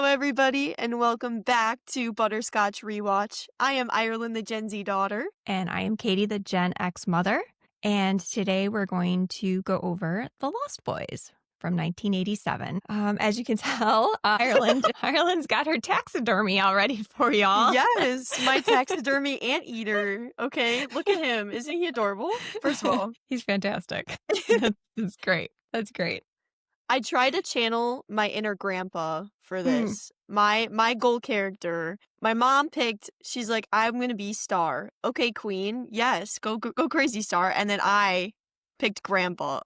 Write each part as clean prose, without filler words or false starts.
Hello, everybody, and welcome back to Butterscotch Rewatch. I am Ireland, the Gen Z daughter. And I am Katie, the Gen X mother. And today we're going to go over The Lost Boys from 1987. As you can tell, Ireland's got her taxidermy all ready for y'all. Yes, my taxidermy anteater. Okay, look at him. Isn't he adorable? First of all, He's fantastic. That's great. That's great. I try to channel my inner grandpa for this. My goal character. My mom picked. She's like, I'm gonna be Star. Okay, Queen. Yes, go crazy, Star. And then I picked Grandpa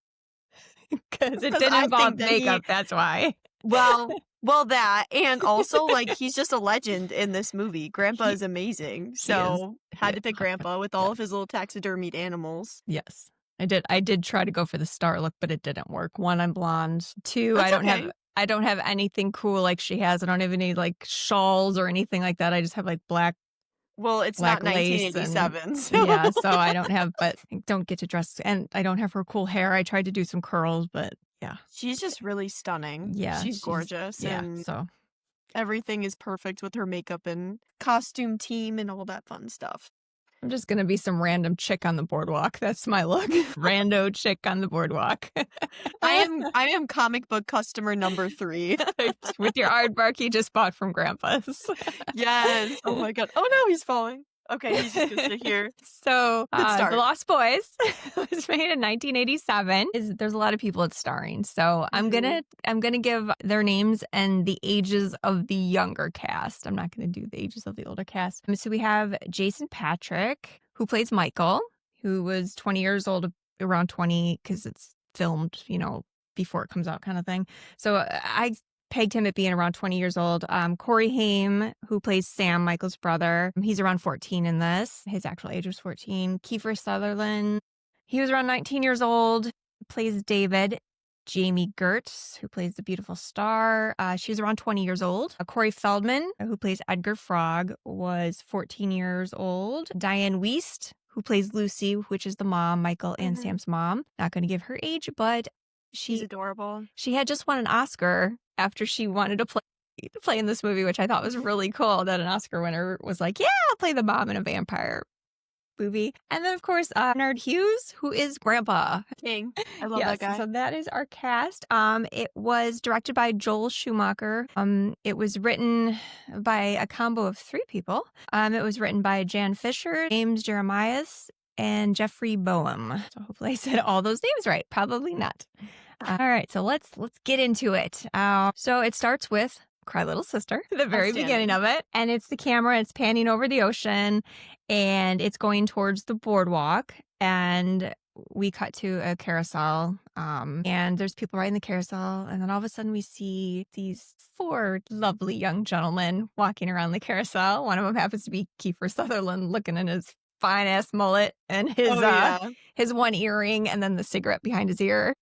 Because it 'Cause didn't I involve think that makeup, that's why. Well, that, and also, like, he's just a legend in this movie. Grandpa He- is amazing, is. so had to Yeah. pick Grandpa with all of his little taxidermied animals. Yes. I did try to go for the star look, but it didn't work. One, I'm blonde. Two, That's okay. I don't have anything cool like she has. I don't have any like shawls or anything like that. I just have like black Well, it's not lace and 1987, so yeah, so I don't have, but I don't get to dress, and I don't have her cool hair. I tried to do some curls, but yeah. she's just really stunning. Yeah, She's gorgeous, yeah, and so everything is perfect with her makeup and costume team and all that fun stuff. I'm just gonna be some random chick on the boardwalk. That's my look. Rando chick on the boardwalk. I am comic book customer number 3. With your aardvark you just bought from Grandpa's. Yes. Oh my god. Oh no, he's falling. Okay, he's just gonna sit here. So, Good start. The Lost Boys was made in 1987. There's a lot of people it's starring. So I'm gonna give their names and the ages of the younger cast. I'm not gonna do the ages of the older cast. So we have Jason Patrick, who plays Michael, who was 20 years old, around 20, because it's filmed, before it comes out, kind of thing. So I pegged him at being around 20 years old. Corey Haim, who plays Sam, Michael's brother, he's around 14 in this. His actual age was 14. Kiefer Sutherland, he was around 19 years old, plays David. Jamie Gertz, who plays the beautiful Star, she's around 20 years old. Corey Feldman, who plays Edgar Frog, was 14 years old. Diane Wiest, who plays Lucy, which is the mom, Michael and Sam's mom. Not going to give her age, but She's adorable. She had just won an Oscar after she wanted to play in this movie, which I thought was really cool that an Oscar winner was like, yeah, I'll play the mom in a vampire movie. And then, of course, Bernard Hughes, who is Grandpa. King. I love Yes, that guy. so that is our cast. It was directed by Joel Schumacher. It was written by a combo of 3 people. It was written by Jan Fisher, James Jeremias, and Jeffrey Boehm. So hopefully I said all those names right. Probably not. All right, so let's get into it. So it starts with Cry Little Sister, the very beginning of it. And it's the camera, it's panning over the ocean, and it's going towards the boardwalk. And we cut to a carousel, and there's people riding the carousel. And then all of a sudden we see these 4 lovely young gentlemen walking around the carousel. One of them happens to be Kiefer Sutherland, looking in his fine-ass mullet and his one earring and then the cigarette behind his ear.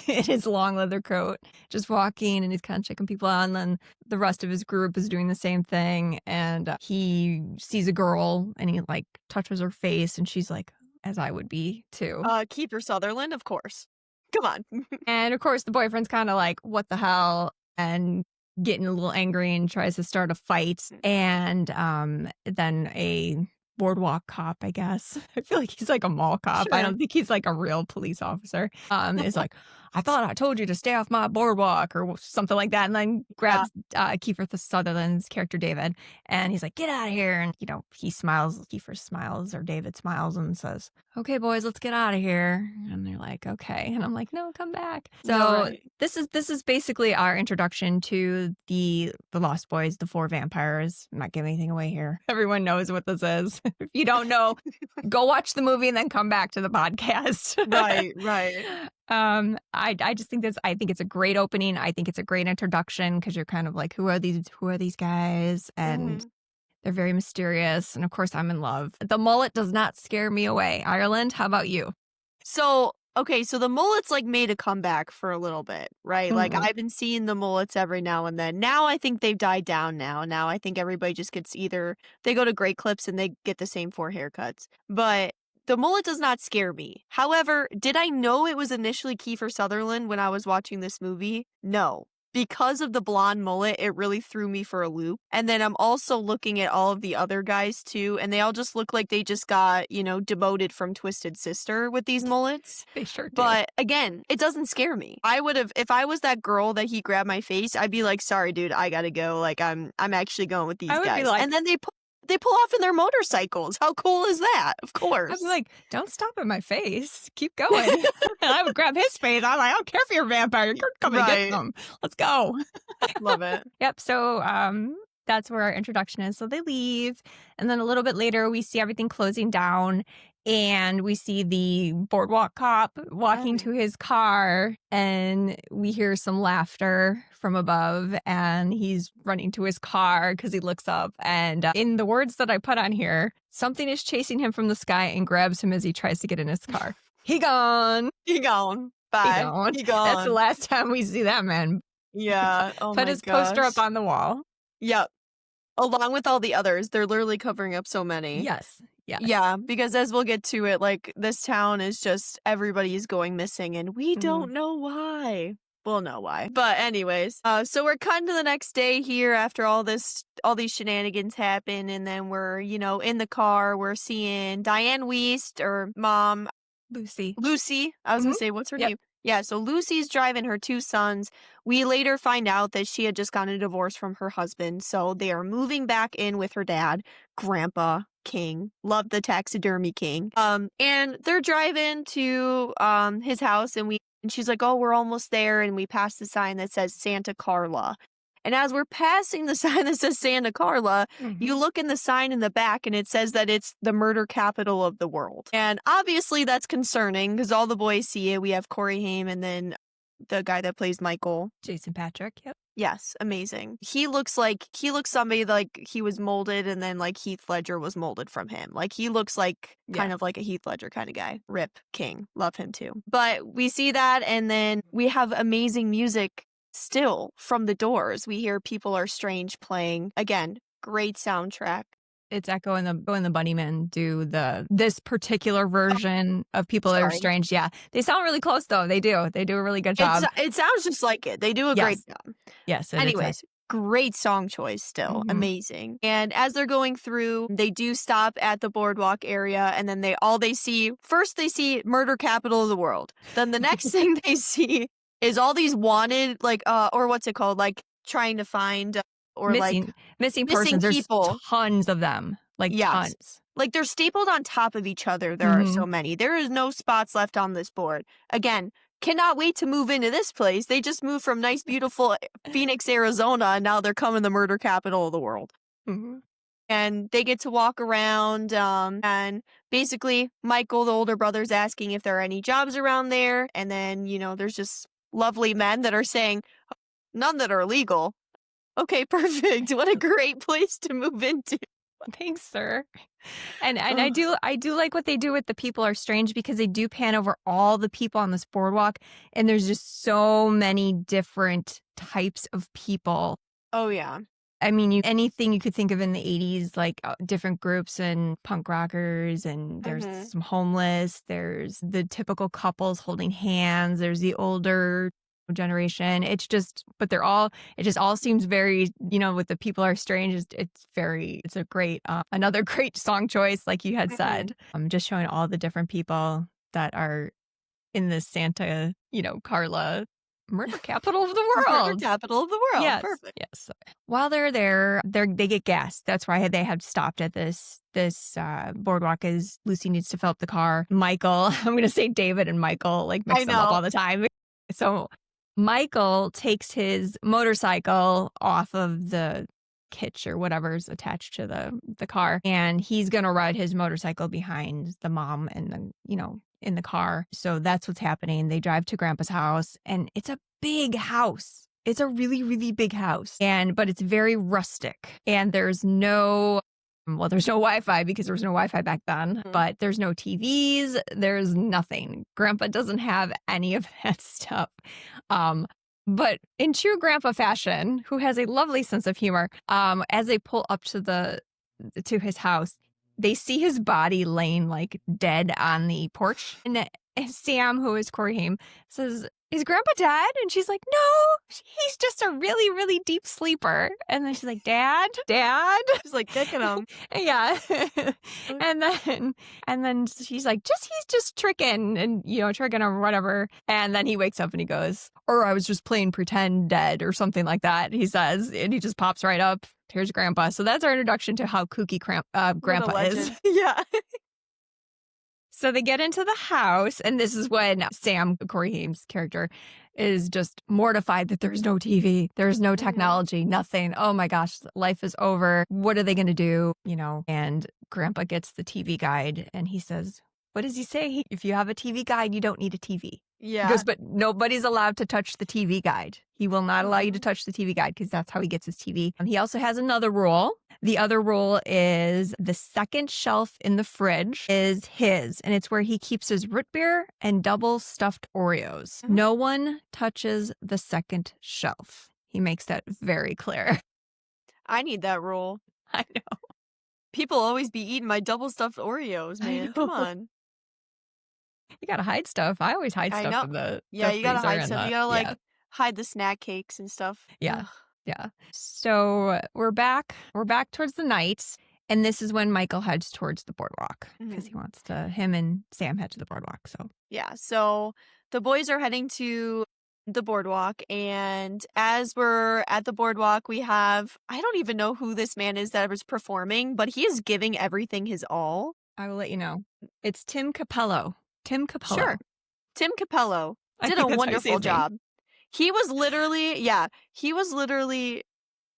In his long leather coat, just walking, and he's kind of checking people out. And then the rest of his group is doing the same thing. And he sees a girl and he like touches her face, and she's like, as I would be too. Kiefer Sutherland, of course. Come on. And of course, the boyfriend's kind of like, what the hell? And getting a little angry and tries to start a fight. And then a boardwalk cop, I guess. I feel like he's like a mall cop. Sure. I don't think he's like a real police officer. Is like, I thought I told you to stay off my boardwalk or something like that. And then grabs Kiefer Sutherland's character, David. And he's like, get out of here. And, he smiles. Kiefer smiles, or David smiles and says, okay, boys, let's get out of here. And they're like, okay. And I'm like, no, come back. So this is basically our introduction to the Lost Boys, the 4 vampires. I'm not giving anything away here. Everyone knows what this is. If you don't know, go watch the movie and then come back to the podcast. Right. I just think I think it's a great opening. I think it's a great introduction because you're kind of like, who are these guys? And they're very mysterious. And of course, I'm in love. The mullet does not scare me away. Ireland, how about you? So, okay, so the mullets like made a comeback for a little bit, right? Like I've been seeing the mullets every now and then. Now I think they've died down now. Now I think everybody just gets they go to Great Clips and they get the same 4 haircuts. But the mullet does not scare me. However, did I know it was initially Kiefer Sutherland when I was watching this movie? No. because of the blonde mullet, it really threw me for a loop. And then I'm also looking at all of the other guys too, and they all just look like they just got, demoted from Twisted Sister with these mullets. They sure do. But again, it doesn't scare me. I would have if I was that girl that he grabbed my face, I'd be like, "Sorry, dude, I gotta go. Like, I'm actually going with I these would be guys." like And then they pull off in their motorcycles. How cool is that? Of I'd be course. like, "Don't stop at my face. Keep going." And I would grab his face. I'm like, "I don't care if you're a vampire. You're coming to get Right. them. Let's go." Love it. Yep. So that's where our introduction is. So they leave. And then a little bit later, we see everything closing down. And we see the boardwalk cop walking to his car. And we hear some laughter from above. And he's running to his car because he looks up. And in the words that I put on here, something is chasing him from the sky and grabs him as he tries to get in his car. He gone. He gone. He Bye. gone. He That's the gone. last time we see that man. Yeah. Oh Put my his poster gosh. up on the wall. Yep. Along with all the others, they're literally covering up so many. Yes. Yes. Yeah, because as we'll get to it, like, this town is just everybody is going missing, and we Mhm. don't know why. We'll know why. But anyways, so we're cutting to the next day here after all these shenanigans happen, and then we're, in the car, we're seeing Diane Weist, or mom, Lucy. Lucy. I was Mhm. gonna say, what's her Yep. name? Yeah, so Lucy's driving her two sons. We later find out that she had just gotten a divorce from her husband, so they are moving back in with her dad, Grandpa King. Love the taxidermy king. And they're driving to his house, and she's like, "Oh, we're almost there," and we pass the sign that says Santa Carla. And as we're passing the sign that says Santa Carla, you Mhm. look in the sign in the back and it says that it's the murder capital of the world. And obviously that's concerning because all the boys see it. We have Corey Haim and then the guy that plays Michael. Jason Patrick. Yep. Yes, amazing. He looks somebody like he was molded and then like Heath Ledger was molded from him. Like he looks like Yeah. kind of like a Heath Ledger kind of guy. Rip King. Love him too. But we see that and then we have amazing music still from the Doors. We hear People Are Strange playing. Again, great soundtrack. It's Echo and the Bunnymen do this particular version of People That Are Sorry. Strange. Yeah. They sound really close though. They do. They do a really good job. It sounds just like it. They do a great Yes. job. Yes. Anyways, great song choice still. Mhm. Amazing. And as they're going through, they do stop at the boardwalk area and then they see murder capital of the world. Then the next thing they see is all these wanted or what's it called? Like trying to find or missing persons. There's people. tons of them. Like Yes. tons. Like they're stapled on top of each other. There are so many. There is no spots left on this board. Again, cannot wait to move into this place. They just moved from nice, beautiful Phoenix, Arizona, and now they're coming the murder capital of the world. Mhm. And they get to walk around, and basically Michael, the older brother, is asking if there are any jobs around there. And then, there's just lovely men that are saying, none that are legal. Okay, perfect. What a great place to move into. Thanks, sir. And I do like what they do with the People Are Strange because they do pan over all the people on this boardwalk and there's just so many different types of people. Oh, yeah. I mean, anything you could think of in the 80s, like different groups and punk rockers, and there's Mhm. some homeless, there's the typical couples holding hands, there's the older generation. It just all seems very, with the People Are Strange. It's a great, another great song choice, like you had said. Just showing all the different people that are in this Santa, Carla murder capital of the world. Murder capital of the world. Yes, Perfect. yes. While they're there, they get gas. That's why they had stopped at this boardwalk as Lucy needs to fill up the car. Michael, I'm going to say David and Michael, like mix I them up know. all the time. So Michael takes his motorcycle off of the hitch or whatever's attached to the car, and he's going to ride his motorcycle behind the mom and in the car. So that's what's happening. They drive to Grandpa's house, and it's a big house. It's a really, really big house, but it's very rustic, and there's no Wi-Fi because there was no Wi-Fi back then, but there's no TVs. There's nothing. Grandpa doesn't have any of that stuff. But in true Grandpa fashion, who has a lovely sense of humor, as they pull up to his house, they see his body laying like dead on the porch. And And Sam, who is Corey Haim, says, "Is Grandpa dead?" And she's like, "No, he's just a really, really deep sleeper." And then she's like, "Dad, Dad." She's like kicking him. Yeah. and then she's like, "Just he's just tricking and tricking him or whatever." And then he wakes up and he goes, "Or I was just playing pretend dead," or something like that. He says, and he just pops right up. Here's Grandpa. So that's our introduction to how kooky What a Grandpa is. legend. Yeah. So they get into the house, and this is when Sam, Corey Haim's character, is just mortified that there's no TV, there's no Mhm. technology, nothing. Oh my gosh, life is over. What are they going to do? And Grandpa gets the TV guide and he says, what does he say? If you have a TV guide, you don't need a TV. He Yeah. goes, but nobody's allowed to touch the TV guide. He will not allow you to Mhm. touch the TV guide because that's how he gets his TV. He also has another rule. The other rule is the second shelf in the fridge is his, and it's where he keeps his root beer and double stuffed Oreos. Mhm. No one touches the second shelf. He makes that very clear. I need that rule. I know. People always be eating my double stuffed Oreos, I man. Come know. on. You gotta hide stuff. I always hide I stuff know. in the Yeah, you gotta freezer hide and stuff. You the gotta yeah. like hide the snack cakes and stuff. Yeah. Ugh. Yeah. So we're back. We're back towards the night. And this is when Michael heads towards the boardwalk because Mhm. him and Sam head to the boardwalk. So, Yeah. So the boys are heading to the boardwalk, and as we're at the boardwalk, we have I don't even know who this man is that was performing, but he is giving everything his all. I will let you know. It's Tim Capello. Tim Sure. Capello. Tim Capello I did a think that's how you say wonderful his name. job. He was literally, yeah, he was literally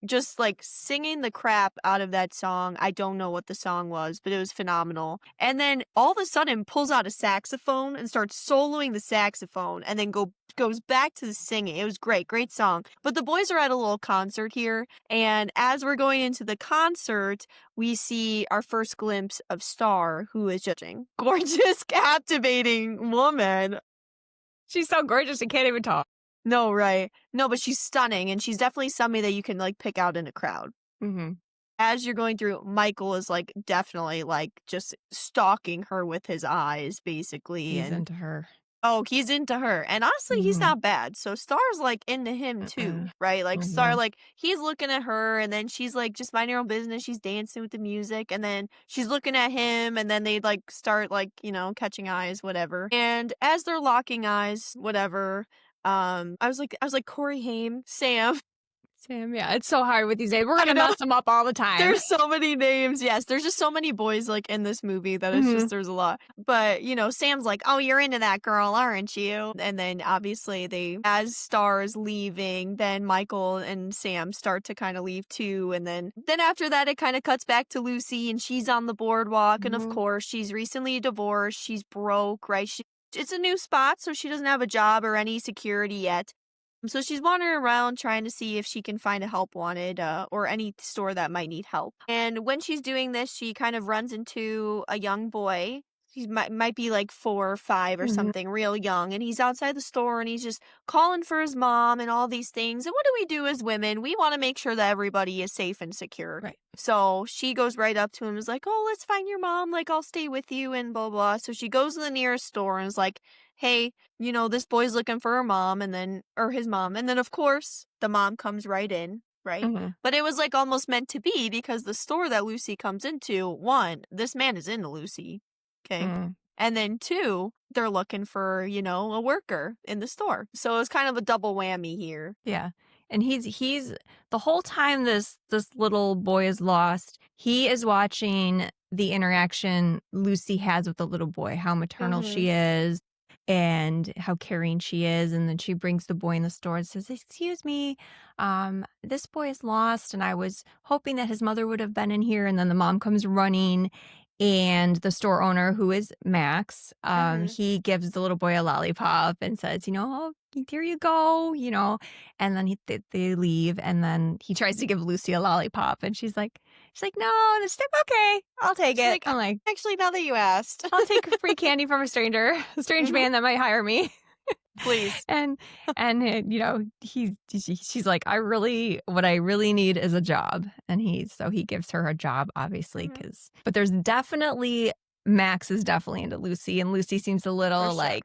just like singing the crap out of that song. I don't know what the song was, but it was phenomenal. And then all of a sudden pulls out a saxophone and starts soloing the saxophone and then goes back to the singing. It was great, great song. But the boys are at a little concert here, and as we're going into the concert, we see our first glimpse of Star, who is judging. Gorgeous, captivating woman. She's so gorgeous, she can't even talk. No, right. No, but she's stunning, and she's definitely somebody that you can, like, pick out in a crowd. Mm-hmm. As you're going through, Michael is, like, definitely, like, just stalking her with his eyes, basically, He's and into her. oh, he's into her, and honestly, he's Mm-hmm. not bad. So Star's, like, into him Uh-uh. too, right? Like, Oh, Star, no. like, he's looking at her, and then she's, like, just minding her own business, she's dancing with the music, and then she's looking at him, and then they, like, start, like, catching eyes, whatever. And as they're locking eyes, whatever, I was like, "Corey Haim, Sam." Sam, yeah, it's so hard with these days. We're I gonna know. mess them up all the time. There's so many names. Yes, there's just so many boys, like, in this movie that it's Mm-hmm. just there's a lot. But, Sam's like, "Oh, you're into that girl, aren't you?" And then, obviously, as Star is leaving, then Michael and Sam start to kinda leave too, and then after that, it kinda cuts back to Lucy, and she's on the boardwalk, and, of Mm-hmm. course, she's recently divorced, she's broke, right? It's a new spot, so she doesn't have a job or any security yet. So she's wandering around trying to see if she can find a help wanted or any store that might need help. And when she's doing this, she kind of runs into a young boy. He might be like 4 or 5 or Mm-hmm. something, real young. And he's outside the store and he's just calling for his mom and all these things. And what do we do as women? We want to make sure that everybody is safe and secure. Right. So she goes right up to him and is like, "Oh, let's find your mom. Like, I'll stay with you," and blah, blah. So she goes to the nearest store and is like, "Hey, this boy's looking for her mom," or his mom. And then, of course, the mom comes right in, right? Mm-hmm. But it was like almost meant to be because the store that Lucy comes into, one, this man is into Lucy. Okay. Mm. And then two, they're looking for, a worker in the store. So it's kind of a double whammy here. Yeah. And he's the whole time this little boy is lost, he is watching the interaction Lucy has with the little boy, how maternal Mm-hmm. she is and how caring she is. And then she brings the boy in the store and says, "Excuse me, this boy is lost and I was hoping that his mother would have been in here." And then the mom comes running and the store owner, who is Max, Mm-hmm. he gives the little boy a lollipop and says, "Oh, here you go," and then they leave, and then he tries to give Lucy a lollipop, and she's like, "No," and she's like, "Okay, I'll take She's it." like, I'm like, "Actually, now that you asked." "I'll take free candy from a stranger, a strange Mhm. man that might hire me." Please. and she's like, what I really need is a job, and he gives her a job, obviously, Mhm. but there's definitely Max is definitely into Lucy, and Lucy seems a For little sure. like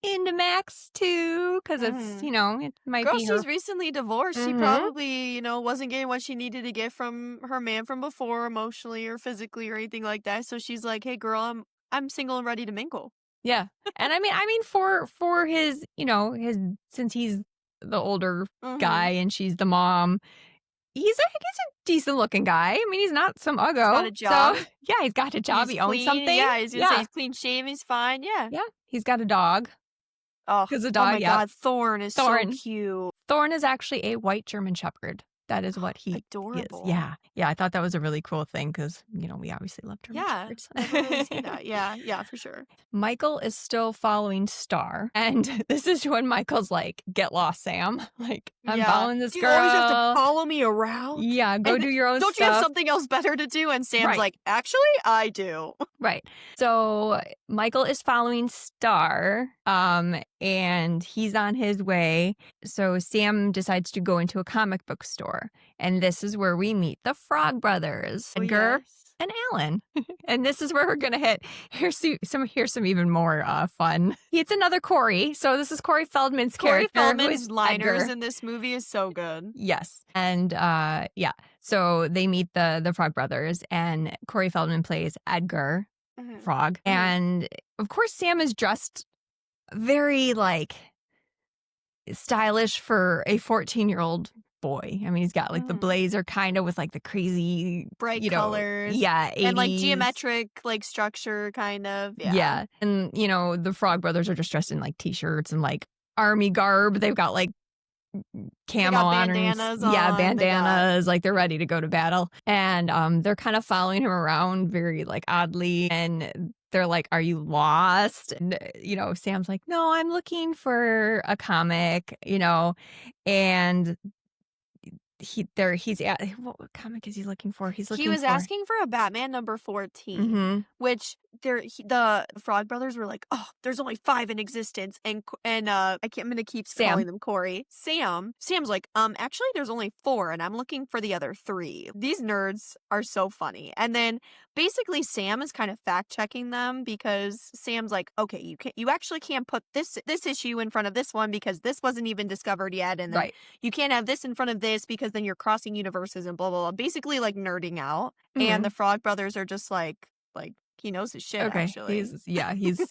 into Max too, because it's, Mhm. it might Girl, be her. she's recently divorced. She Mm-hmm. probably, wasn't getting what she needed to get from her man from before, emotionally or physically or anything like that. So she's like, "Hey, girl, I'm single and ready to mingle." Yeah. And I mean for his, his since he's the older guy Mhm. and she's the mom, he's a decent looking guy. I mean, he's not some He's got uggo. a So, job. yeah, he's got a job, He's he owns clean. something. Yeah, he's gonna say Yeah. he's clean shaven. He's fine. Yeah. Yeah, he's got a dog. Oh, Cuz the oh dog, my yep. God, Thorn is so Thorn. cute. Thorn is actually a white German shepherd. That is what he is. Adorable. Yeah. Yeah, I thought that was a really cool thing because, we obviously love German Yeah, shepherds. never really seen that. Yeah, yeah, for sure. Michael is still following Star. And this is when Michael's like, get lost, Sam. Like, I'm Yeah. following this Do you always have to girl. follow me around? Yeah, go And do your own don't you have stuff. something else better to do? And Sam's Right. like, actually, I do. Right. So Michael is following Star, and he's on his way. So Sam decides to go into a comic book store. And this is where we meet the Frog Brothers, Oh, Edgar yes. and Alan. And this is where we're gonna hit. Here's some even more fun. It's another Corey. So this is Corey Feldman's Corey character, who Feldman's is liners Edgar. in this movie is so good. Yes. And yeah. So they meet the Frog Brothers, and Corey Feldman plays Edgar Mhm. Frog. Mhm. And of course Sam is dressed very like stylish for a 14-year-old boy. I mean, he's got like the Mhm. blazer kind of with like the crazy, Bright colors yeah, and like 80s. geometric like structure kind of. Yeah. Yeah. And the Frog Brothers are just dressed in like t-shirts and like army garb. They've got like They camo got on and bandanas yeah, on. They got bandanas, like they're ready to go to battle. And they're kind of following him around very like oddly, and they're like, "Are you lost?" And Sam's like, "No, I'm looking for a comic," and he's at what comic is he looking for? He's he looking was for asking for a Batman number 14, Mhm. which the Frog Brothers were like, "Oh, there's only 5 in existence." I'm gonna keep calling Sam. them Corey. Sam's like, actually there's only 4 and I'm looking for the other 3." These nerds are so funny. And then basically Sam is kind of fact checking them because Sam's like, "Okay, you actually can't put this issue in front of this one because this wasn't even discovered yet, and then Right. you can't have this in front of this because then you're crossing universes and blah blah blah." Basically like nerding out. And the Mhm. Frog Brothers are just like he knows his shit Okay. actually. He's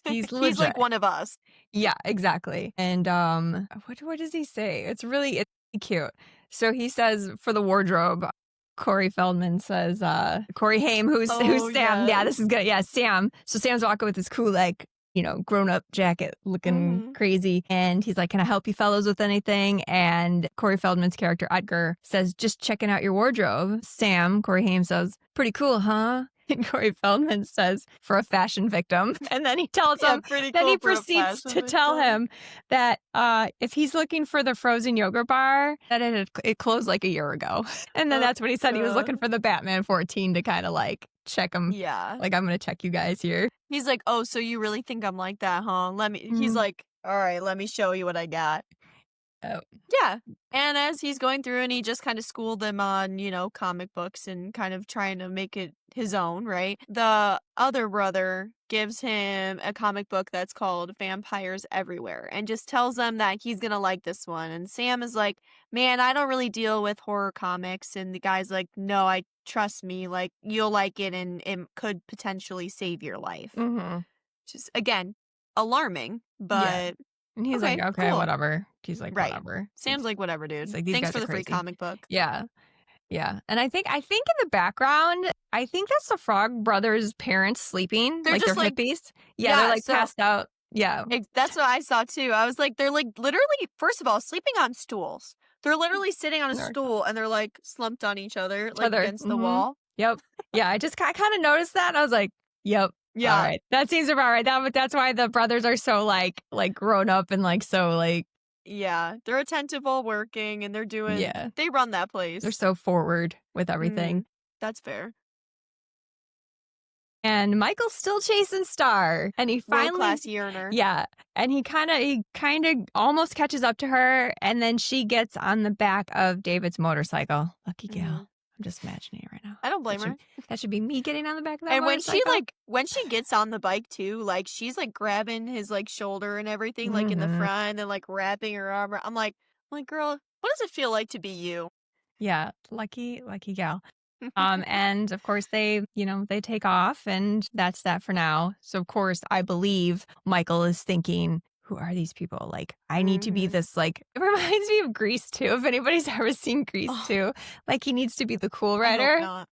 He's legit. like one of us. Yeah, exactly. And what does he say? It's really cute. So he says for the wardrobe, Corey Feldman says, Corey Haim, who's Oh Sam. Yeah, yes. this is good. Yeah, Sam. So Sam's walking with his cool, like, grown up jacket looking Mhm. crazy. And he's like, "Can I help you fellows with anything?" And Corey Feldman's character, Edgar, says, "Just checking out your wardrobe." Corey Haim says, "Pretty cool, huh?" And Corey Feldman says, "For a fashion victim." And then he tells Yeah, him, pretty then cool he for a proceeds fashion to tell victim. him that if he's looking for the frozen yogurt bar, that it closed like a year ago. And then Oh that's when he said he was looking god. for the Batman 14 to kind of like check him. Yeah. Like, I'm going to check you guys here. He's like, "Oh, so you really think I'm like that, huh? He's Mhm. like, "All right, let me show you what I got." Oh, Yeah. And as he's going through and he just kind of schooled them on, comic books and kind of trying to make it his own, right? The other brother gives him a comic book that's called Vampires Everywhere and just tells them that he's going to like this one. And Sam is like, "Man, I don't really deal with horror comics." And the guy's like, "No, I trust me. Like, you'll like it and it could potentially save your life." hmm Just again, alarming, yeah. but And he's like, okay, "Okay, cool. wlike, Right. whatever. Sam's like, "Whatever, He's dude. like, these Thanks guys for are the free crazy." comic book." Yeah. Yeah. And I think in the background, I think that's the Frog Brothers' parents sleeping, They're like they're just like, hippies. Yeah, they're yeah, like so passed out. Yeah. that's what I saw too. I was like, they're like literally, first of all, sleeping on stools. They're literally sitting on a They're stool and they're like slumped on each other, each like other. against the wall. Yep. Yeah. I kind of noticed that. And I was like, yep. All Yeah, right. That seems about right. That's why the brothers are so like grown up and like so like, yeah. They're attentive while working and yeah, they run that they're place. so forward with everything. Mm, that's fair. And Michael's still chasing Star. And he World finally, class yearner. yeah. And he kind of almost catches up to her. And then she gets on the back of David's motorcycle. Lucky Hmm. gal. I'm just imagining it right now. I don't blame That should her. that should be me getting on the back of that And motorcycle. when she gets on the bike too, like, she's, like, grabbing his, like, shoulder and everything, like, in the Mhm. front and, like, wrapping her arm I'm like, "Girl, what does it feel like to be you?" Yeah, lucky gal. And of course they take off and that's that for now. So of course, I believe Michael is thinking, who are these people? Like, I need to be Mhm. this, like, it reminds me of Grease 2. If anybody's ever seen Grease Oh, 2, like he needs to be the cool I hope rider. not.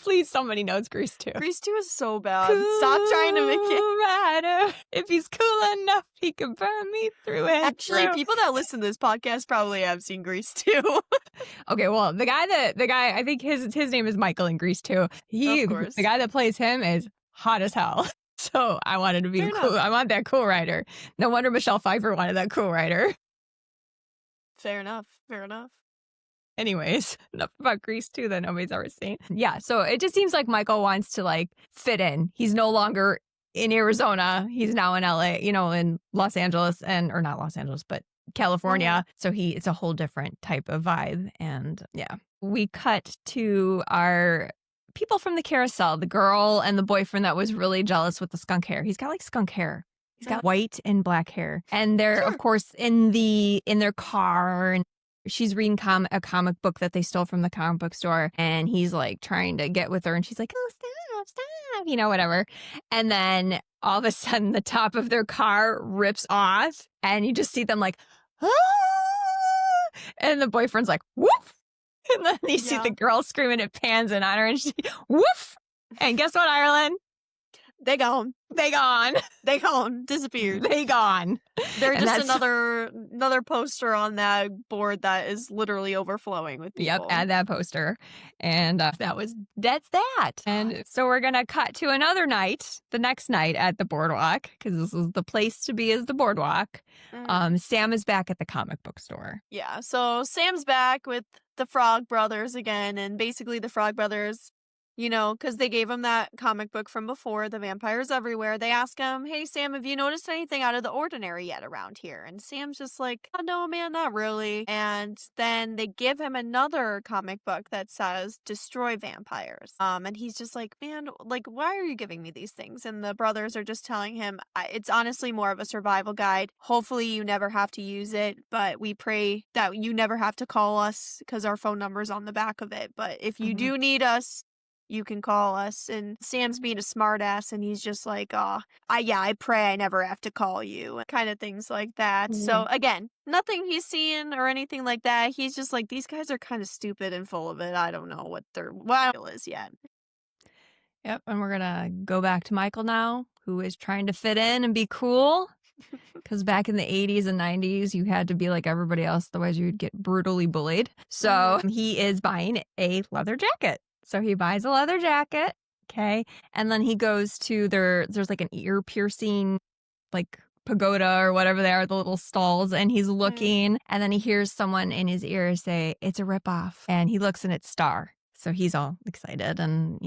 Please, somebody knows Grease 2. Grease 2 is so bad. Stop trying to make it Cool rider. If he's cool enough, he can burn me through and Actually, through. people that listen to this podcast probably have seen Grease 2. Okay, well, the guy, I think his name is Michael in Grease too. Of The course. guy that plays him is hot as hell. So I wanted to be Fair a cool. enough. I want that cool rider. No wonder Michelle Pfeiffer wanted that cool rider. Fair enough. Fair enough. Anyways, enough about Grease 2 that nobody's ever seen. Yeah, so it just seems like Michael wants to like fit in. He's no longer in Arizona. He's now in LA, in Los Angeles or not Los Angeles, but Mhm. California. So it's a whole different type of vibe. And yeah, we cut to our people from the carousel, the girl and the boyfriend that was really jealous with the skunk hair. He's got like skunk hair. He's got white and black hair. And they're of Sure. course in their car, and she's reading a comic book that they stole from the comic book store, and he's like trying to get with her, and she's like, "Oh, stop, whatever." And then all of a sudden, the top of their car rips off, and you just see them like, "Ah!" And the boyfriend's like, "Woof!" And then you see the Yeah. girl screaming, it pans in on her, and she, "Woof!" And guess what, Ireland? They gone. They gone. They gone. Disappeared. They gone. They're And just that's another poster on that board that is literally overflowing with Yep, people. add that poster. And that's that. And so we're going to cut to another night, the next night at the boardwalk, because this is the place to be, is the boardwalk. Mhm. Sam is back at the comic book store. Yeah, so Sam's back with the Frog Brothers again, and basically the Frog Brothers, because they gave him that comic book from before, The Vampires Everywhere, they ask him, "Hey, Sam, have you noticed anything out of the ordinary yet around here?" And Sam's just like, "Oh, no, man, not really." And then they give him another comic book that says, "Destroy Vampires." And he's just like, "Man, like, why are you giving me these things?" And the brothers are just telling him, It's honestly more of a survival guide. Hopefully you never have to use it, but we pray that you never have to call us because our phone number's on the back of it. But if you Mhm. do need us, you can call us." And Sam's being a smartass, and he's just like, I pray I never have to call you," kind of things like that. Yeah. So again, nothing he's seeing or anything like that. He's just like, these guys are kind of stupid and full of it. I don't know what their deal is yet. Yep. And we're going to go back to Michael now, who is trying to fit in and be cool. Because back in the 80s and 90s, you had to be like everybody else. Otherwise, you'd get brutally bullied. So he is buying a leather jacket. So he buys a leather jacket. Okay. And then he goes to there's like an ear piercing, like pagoda or whatever they are, the little stalls. And he's Mhm. looking. And then he hears someone in his ear say, "It's a ripoff." And he looks and it's Star. So he's all excited. And,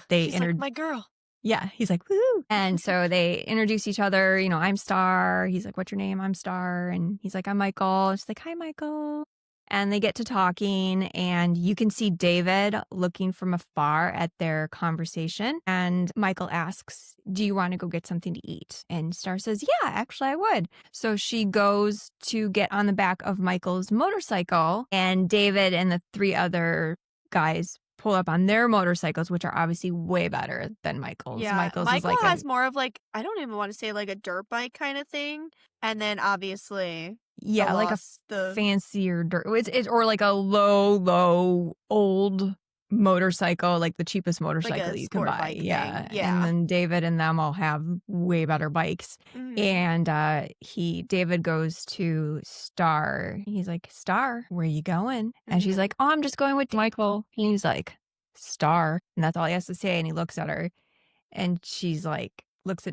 they He's like, "My girl." yeah, he's like, "Woo." And so they introduce each other, "I'm Star." He's like, "What's your name?" "I'm Star." And he's like, "I'm Michael." She's like, "Hi, Michael." And they get to talking, and you can see David looking from afar at their conversation. And Michael asks, "Do you want to go get something to eat?" And Star says, "Yeah, actually, I would." So she goes to get on the back of Michael's motorcycle, and David and the three other guys pull up on their motorcycles, which are obviously way better than Michael's. Yeah, Michael's is Michael like has more of like, I don't even want to say like a dirt bike kind of thing. And then obviously the like a loss, the fancier dirt. It's or like a low old motorcycle, like the cheapest like motorcycle a that you can sport buy. bike thing. Yeah. And Yeah. then David and them all have way better bikes. Mhm. And David goes to Star. He's like, "Star, where you going?" And she's Mhm. like, "Oh, I'm just going with Michael." And he's like, "Star." And that's all he has to say. And he looks at her, and she's like, looks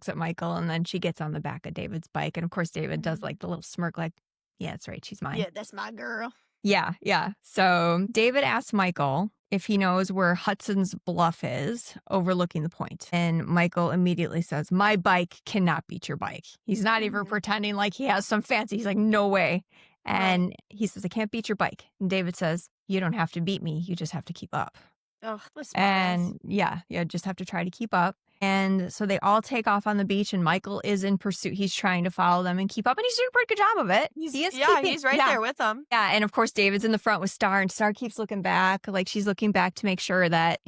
at Michael, and then she gets on the back of David's bike. And of course, David does Mhm. like the little smirk, like, "Yeah, that's right. She's mine." Yeah, that's my girl. Yeah, yeah. So David asks Michael if he knows where Hudson's Bluff is, overlooking the point. And Michael immediately says, "My bike cannot beat your bike." He's not even Mhm. pretending like he has some fancy. He's like, "No way." Right. And he says, "I can't beat your bike." And David says, you don't have to beat me. You just have to keep up. Ugh, the smartass. And yeah, just have to try to keep up. And so they all take off on the beach, and Michael is in pursuit. He's trying to follow them and keep up, and he's doing a pretty good job of it. He's He is yeah, keeping, he's right yeah, there with them. yeah. And of course, David's in the front with Star, and Star keeps looking back, like she's looking back to make sure that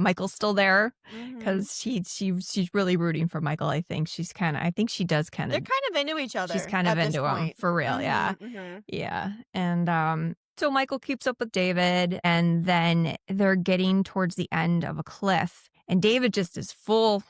Michael's still there, Mhm. because she's really rooting for Michael. I think she does kind They're of, kind of into each she's other kind of at this into him point. for real. Yeah, Mhm, mhm. yeah. And so Michael keeps up with David, and then they're getting towards the end of a cliff, and David just is full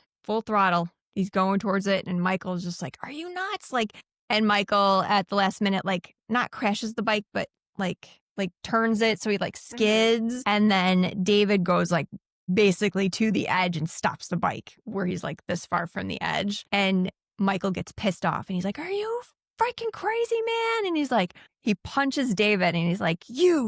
throttle. He's going towards it, and Michael's just like, "Are you nuts?" Like, and Michael at the last minute, like, not crashes the bike, but like turns it so he like Mhm. skids, and then David goes like basically to the edge and stops the bike where he's like this far from the edge, and Michael gets pissed off, and he's like, "Are you freaking crazy, man?" And he's like, he punches David, and he's like,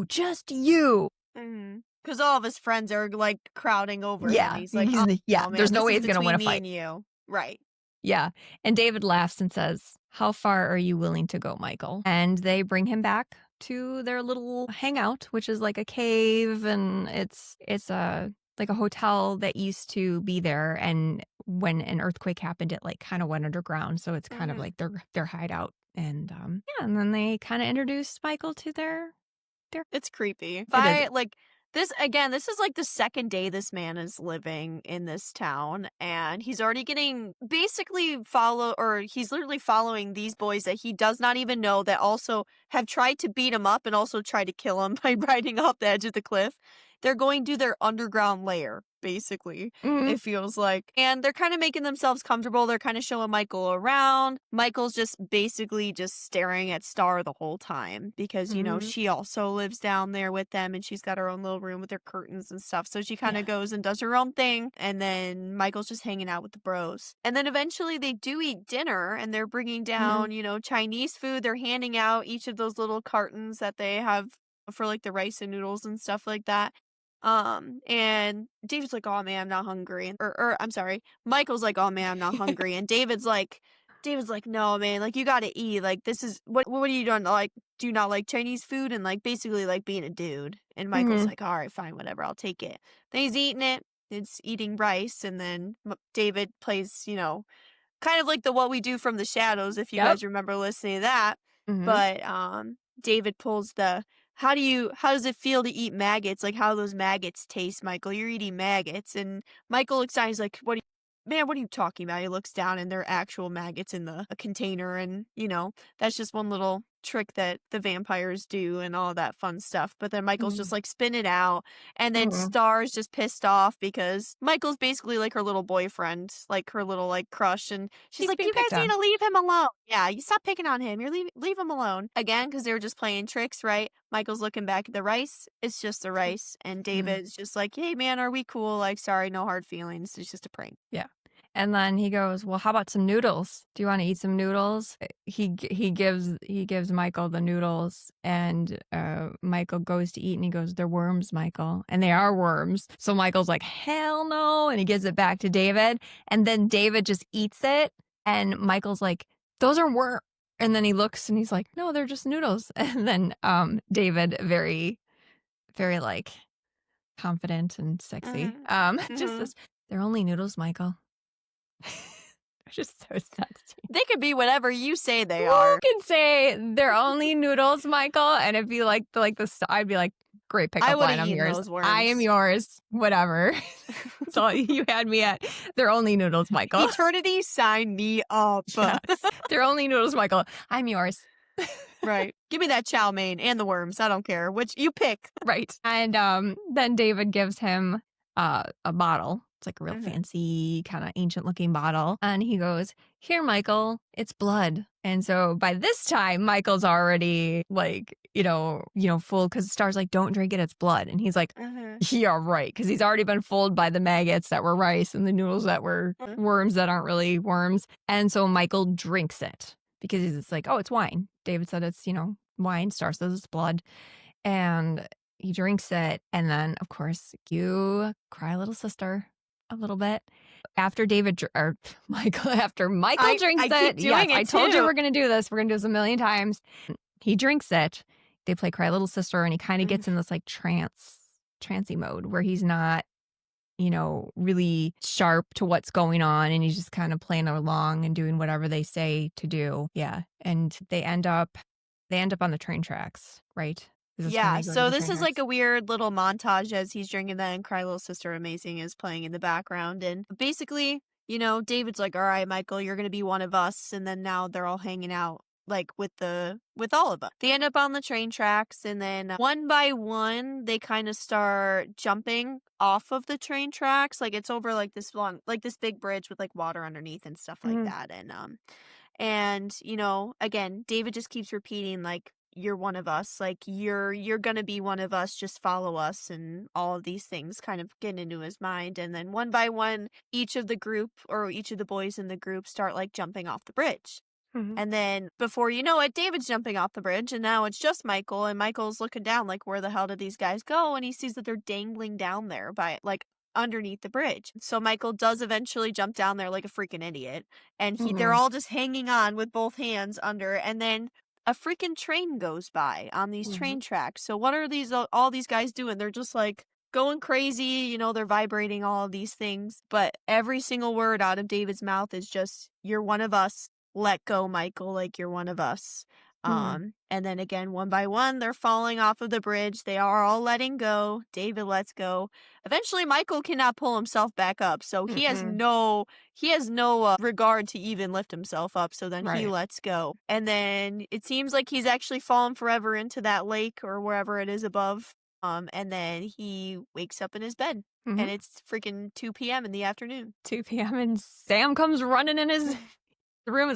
just you. Mhm. 'Cause all of his friends are, like, crowding over him. Yeah. He's like, "Oh, Yeah. no, There's man, no this way is he's going to win between a me fight. and you." Right. Yeah. And David laughs and says, "How far are you willing to go, Michael?" And they bring him back to their little hangout, which is like a cave, and it's a like a hotel that used to be there, and when an earthquake happened it like kind of went underground, so it's kind of Mhm. like their hideout. And yeah, and then they kind of introduced Michael to their It's creepy. If it is. I like this again, this is like the second day this man is living in this town, and he's already getting basically he's literally following these boys that he does not even know that also have tried to beat him up and also tried to kill him by riding off the edge of the cliff. They're going to their underground lair, basically, Mhm. it feels like. And they're kind of making themselves comfortable. They're kind of showing Michael around. Michael's just basically just staring at Star the whole time because, Mhm. she also lives down there with them and she's got her own little room with her curtains and stuff. So she kind Yeah. of goes and does her own thing. And then Michael's just hanging out with the bros. And then eventually they do eat dinner and they're bringing Mhm. down, Chinese food. They're handing out each of those little cartons that they have for like the rice and noodles and stuff like that. And David's like, "Oh man, I'm not hungry." Or I'm sorry, Michael's like, "Oh man, I'm not hungry." And David's like, "No, man, like you gotta eat. Like this is what are you doing? Like, do you not like Chinese food?" And like basically like being a dude. And Michael's Mhm. like, "All right, fine, whatever, I'll take it." Then he's eating it. It's eating rice, and then David plays, kind of like the What We Do from the Shadows, if you Yep. guys remember listening to that. Mhm. But, David pulls the, how does it feel to eat maggots? Like, how those maggots taste, Michael? You're eating maggots." And Michael looks down, he's like, what are you talking about?" He looks down and there are actual maggots in a container. And, that's just one little trick that the vampires do and all that fun stuff. But then Michael's just Mhm. like spin it out. And then Mhm. Star's just pissed off because Michael's basically like her little boyfriend, like her little like crush. And she's He's like, being "You picked guys need on. to leave him alone. Yeah, you stop picking on him. Leave him alone." Again, because they were just playing tricks, right? Michael's looking back at the rice. It's just the rice. And Mhm. David's just like, "Hey man, are we cool? Like, sorry, no hard feelings. It's just a prank." Yeah. And then he goes, "Well, how about some noodles? Do you wanna eat some noodles?" He gives Michael the noodles, and, Michael goes to eat, and he goes, "They're worms, Michael." And they are worms. So Michael's like, "Hell no," and he gives it back to David, and then David just eats it, and Michael's like, "Those are and then he looks, and he's like, "No, they're just noodles." And then, David, very, very, like, confident and sexy, Mhm. just Mhm. says, "They're only noodles, Michael." Just so sexy. They could be whatever you say they Who are. can say they're only noodles, Michael? And if you like the I'd be like, "Great I pickup would have line, I'm eaten yours. those I am worms. yours. Whatever." That's all you had me at. "They're only noodles, Michael." Eternity, sign me up. Yes. "They're only noodles, Michael. I'm yours." Right. Give me that chow mein and the worms. I don't care. Which you pick. Right. And, then David gives him, a bottle. It's like a real Mhm. fancy, kinda ancient-looking bottle, and he goes, "Here, Michael, it's blood." And so by this time, Michael's already, like, full, because Star's like, "Don't drink it, it's blood." And he's like, Mhm. "Yeah, right," because he's already been fooled by the maggots that were rice and the noodles that were Mhm. worms that aren't really worms, and so Michael drinks it because he's just like, "Oh, it's wine." David said it's, wine. Star says it's blood. And he drinks it, and then, of course, you cry, little sister, a little bit. After David dr or Michael after Michael I drinks I keep it, yes, doing I it told you too. we're gonna do this a million times. He drinks it, they play Cry Little Sister, and he kinda Mhm. gets in this, like, trancey mode where he's not, really sharp to what's going on, and he's just kinda playing along and doing whatever they say to do. Yeah, and they end up on the train tracks, right? Is this when Yeah, they go to so the this train is like tracks? a weird little montage as he's drinking that and Cry Little Sister Amazing is playing in the background. And basically, David's like, all right, Michael, you're gonna be one of us. And then now they're all hanging out like with all of us. They end up on the train tracks and then one by one they kind of start jumping off of the train tracks. Like it's over like this long like this big bridge with like water underneath and stuff like Mhm, that. And again, David just keeps repeating like you're one of us, like you're going to be one of us, just follow us and all of these things kind of get into his mind and then one by one each of the group or each of the boys in the group start like jumping off the bridge. mhm, And then before you know it, David's jumping off the bridge and now it's just Michael and Michael's looking down like where the hell did these guys go? And he sees that they're dangling down there by like underneath the bridge. So Michael does eventually jump down there like a freaking idiot and they're mhm, all just hanging on with both hands under and then a freaking train goes by on these mhm, train tracks. So what are these all these guys doing? They're just like going crazy, they're vibrating all of these things, but every single word out of David's mouth is just you're one of us, let go, Michael, like you're one of us. mhm, And then again, one by one, they're falling off of the bridge. They are all letting go. David lets go. Eventually, Michael cannot pull himself back up, so mm-mm, he has no regard to even lift himself up. So then he right. lets go, and then it seems like he's actually fallen forever into that lake or wherever it is above. And then he wakes up in his bed, Mhm. and it's freaking 2 p.m. in the afternoon. 2 PM and Sam comes running in his room,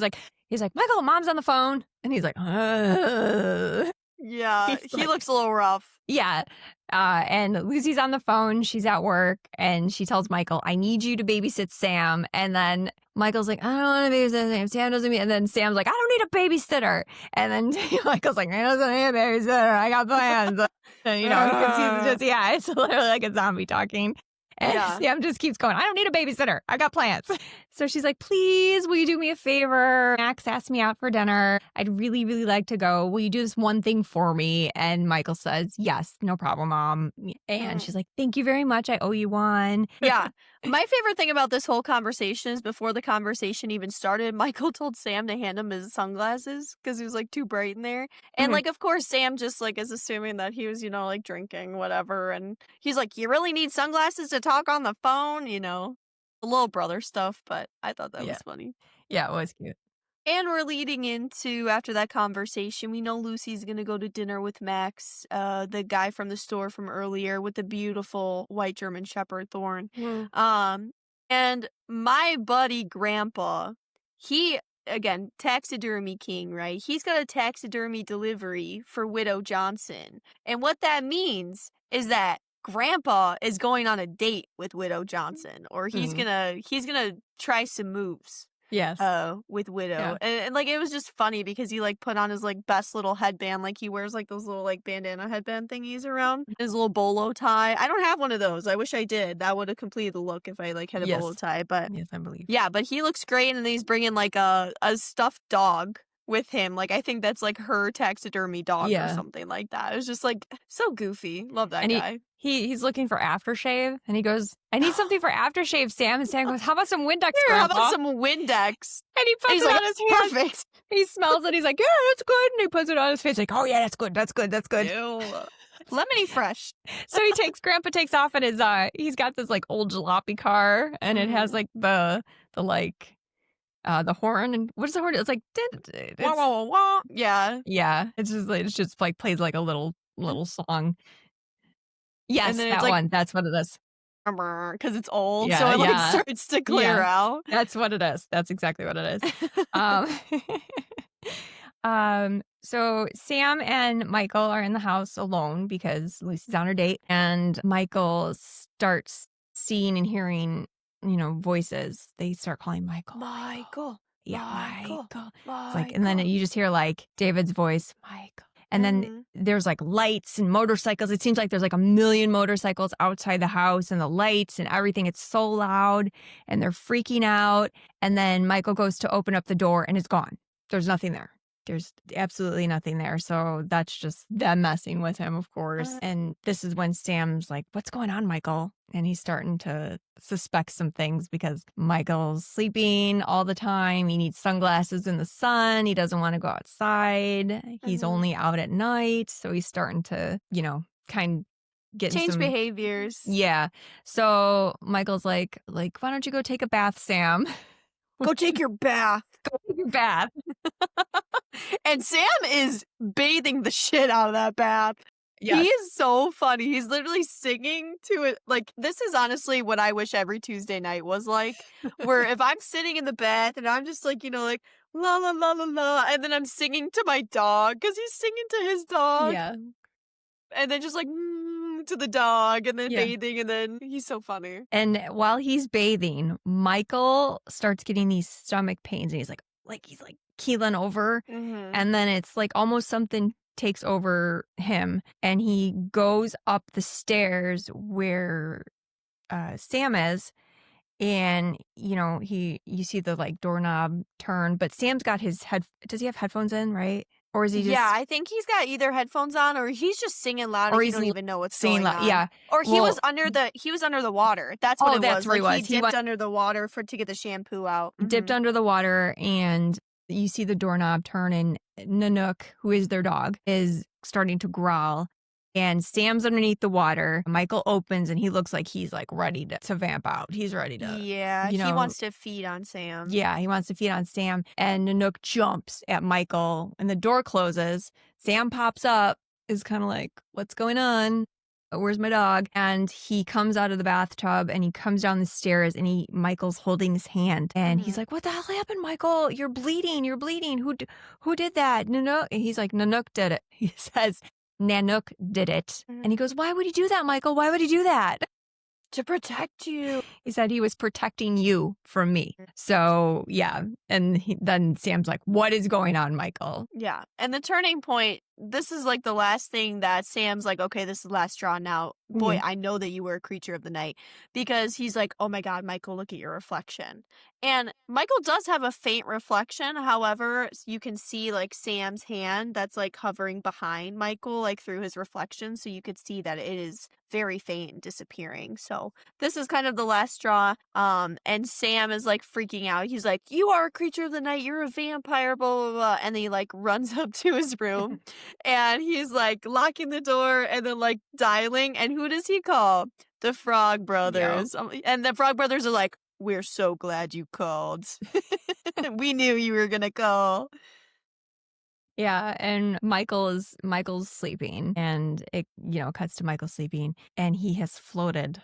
he's like, "Michael, mom's on the phone." And he's like, "Ugh." Yeah, He's he like looks a little rough. yeah, and Lucy's on the phone, she's at work, and she tells Michael, "I need you to babysit Sam." And then Michael's like, "I don't wanna babysit Sam, Sam doesn't need," and then Sam's like, "I don't need a babysitter." And then Michael's like, "I don't need a babysitter, I got plans." And, because he's just yeah, it's literally like a zombie talking. And Yeah. Sam just keeps going, "I don't need a babysitter, I got plans." So she's like, "Please, will you do me a favor? Max asked me out for dinner. I'd really, really like to go. Will you do this one thing for me?" And Michael says, "Yes, no problem, mom." And Mhm. she's like, "Thank you very much. I owe you one." Yeah. My favorite thing about this whole conversation is before the conversation even started, Michael told Sam to hand him his sunglasses because he was like too bright in there. And Mhm. like, of course, Sam just like is assuming that he was, like drinking, whatever. And he's like, you really need sunglasses to talk on the phone, the little brother stuff. But I thought that Yeah. was funny. Yeah, it was cute. And we're leading into after that conversation, we know Lucy's gonna go to dinner with Max, the guy from the store from earlier with the beautiful white German Shepherd Thorn. Mm, Um, and my buddy Grandpa, he again taxidermy king, right? He's got a taxidermy delivery for Widow Johnson, and what that means is that Grandpa is going on a date with Widow Johnson, or mm. he's gonna try some moves Yes. with Widow. Yeah. And, like, it was just funny because he, like, put on his, like, best little headband, like, he wears, like, those little, like, bandana headband thingies around, his little bolo tie. I don't have one of those, I wish I did. That would've completed the look if I, like, had a bolo Yes. tie, but Yes, I believe. yeah, but he looks great, and then he's bringing, like, a stuffed dog with him, like, I think that's, like, her taxidermy dog or Yeah. something like that. It was just, like, so goofy. Love that And guy. he's looking for aftershave, and he goes, "I need something for aftershave, Sam." And Sam goes, "How about some Windex, "Here, how about Grandpa?" some Windex?" And he And puts he's it like, on his "Oh, hand. perfect." He smells it. He's like, "Yeah, that's good." And he puts it on his face like, "Oh yeah, that's good. That's good. That's good." Ew. Lemony fresh. So Grandpa takes off and he's got this like old jalopy car, and it has Mhm. like the like the horn. And what is the horn? It's like Wah, wah, it's wah, wah. Yeah, yeah, it's just like plays like a little song. and Yes, then it's that like one. That's what it is. because it's old, so Yeah, it, like, yeah. starts to clear Yeah. out. That's what it is. That's exactly what it is. Um, so Sam and Michael are in the house alone because Lucy's on her date, and Michael starts seeing and hearing, voices. They start calling Michael, Michael. Michael, Yeah, Michael, Michael. It's like, and then Michael. you just hear like David's voice, Michael. And then Mhm. there's like lights and motorcycles. It seems like there's like a million motorcycles outside the house and the lights and everything. It's so loud and they're freaking out. And then Michael goes to open up the door and it's gone. There's nothing there. There's absolutely nothing there. So that's just them messing with him, of course. Mhm. And this is when Sam's like, "What's going on, Michael?" And he's starting to suspect some things because Michael's sleeping all the time. He needs sunglasses in the sun. He doesn't want to go outside. He's Mhm. only out at night. So he's starting to, kind getting Change some behaviors. yeah. So Michael's like, "Why don't you go take a bath, Sam?" Go take your bath. Go take your bath. And Sam is bathing the shit out of that bath. He Yes. is so funny. He's literally singing to it. Like, this is honestly what I wish every Tuesday night was like, where if I'm sitting in the bath and I'm just like, like, la la la la la, and then I'm singing to my dog because he's singing to his dog, Yeah. and then just like to the dog, and then Yeah. bathing, and then he's so funny. And while he's bathing, Michael starts getting these stomach pains and he's like keeling over. Hmm. And then it's like almost something takes over him and he goes up the stairs where Sam is. And you see the like doorknob turn, but Sam's got his head. Does he have headphones in, right? Or is he Yeah, just, I think he's got either headphones on or he's just singing loud or and you he's don't even know what's singing going loud? on. Yeah. Or Well, he was under the water. That's what oh, it that's was. where he Like he was. He dipped went under the water for to get the shampoo out. dipped Mhm. under the water and you see the doorknob turn and Nanook, who is their dog, is starting to growl. And Sam's underneath the water. Michael opens and he looks like he's like ready to vamp out. He's ready to, Yeah, you he know, wants to feed on Sam. yeah, he wants to feed on Sam. And Nanook jumps at Michael and the door closes. Sam pops up, is kind of like, "What's going on? Where's my dog?" And he comes out of the bathtub and he comes down the stairs and Michael's holding his hand and he's Mhm. like, "What the hell happened, Michael? You're bleeding. You're bleeding. Who did that?" Nanook. And he's like, "Nanook did it." He says, "Nanook did it." And he Mhm. goes, "Why would he do that, Michael? Why would he do that?" To protect you. He said he was protecting you from me. So, yeah. And then Sam's like, "What is going on, Michael?" Yeah, and the turning point, this is, like, the last thing that Sam's like, "Okay, this is the last straw now. Boy, Mhm. I know that you were a creature of the night." Because he's like, "Oh my god, Michael, look at your reflection." And Michael does have a faint reflection, however, you can see, like, Sam's hand that's, like, hovering behind Michael, like, through his reflection, so you could see that it is very faint and disappearing, so this is kind of the last straw, and Sam is, like, freaking out. He's like, "You are a creature of the night, you're a vampire, blah, blah, blah," and then he, like, runs up to his room, and he's, like, locking the door and then, like, dialing, and who does he call? The Frog Yep. Brothers, and the Frog Brothers are like, "We're so glad you called. We knew you were gonna call." Yeah, and Michael's sleeping and it, cuts to Michael sleeping and he has floated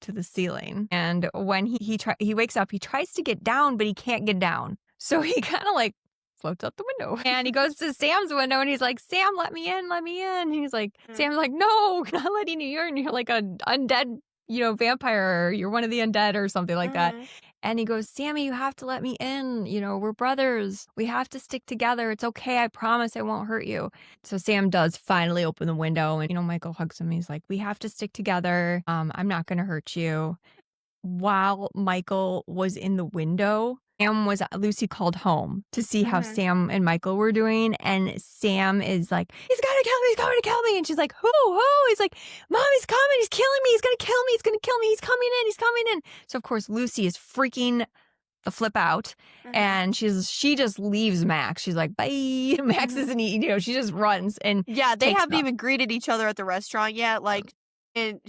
to the ceiling. And when he wakes up, he tries to get down, but he can't get down. So he kind of like floats out the window. And he goes to Sam's window and he's like, "Sam, let me in, let me in." And he's like, Mm, Sam's like, "No, I'm not letting you in. You're like a undead, vampire. Or you're one of the undead or something like that." mhm, And he goes, "Sammy, you have to let me in. We're brothers. We have to stick together. It's okay. I promise I won't hurt you." So Sam does finally open the window and, Michael hugs him. He's like, "We have to stick together. I'm not going to hurt you." While Michael was in the window, Lucy called home to see how mhm, Sam and Michael were doing. And Sam is like, "He's going to kill me. He's going to kill me." And she's like, Who? He's like, "Mom, he's coming. He's killing me. He's going to kill me. He's going to kill me. He's coming in. He's coming in." So of course, Lucy is freaking the flip out mhm, and she just leaves Max. She's like, "Bye." Max mhm. isn't, she just runs and Yeah, they takes haven't off. even greeted each other at the restaurant yet, like, and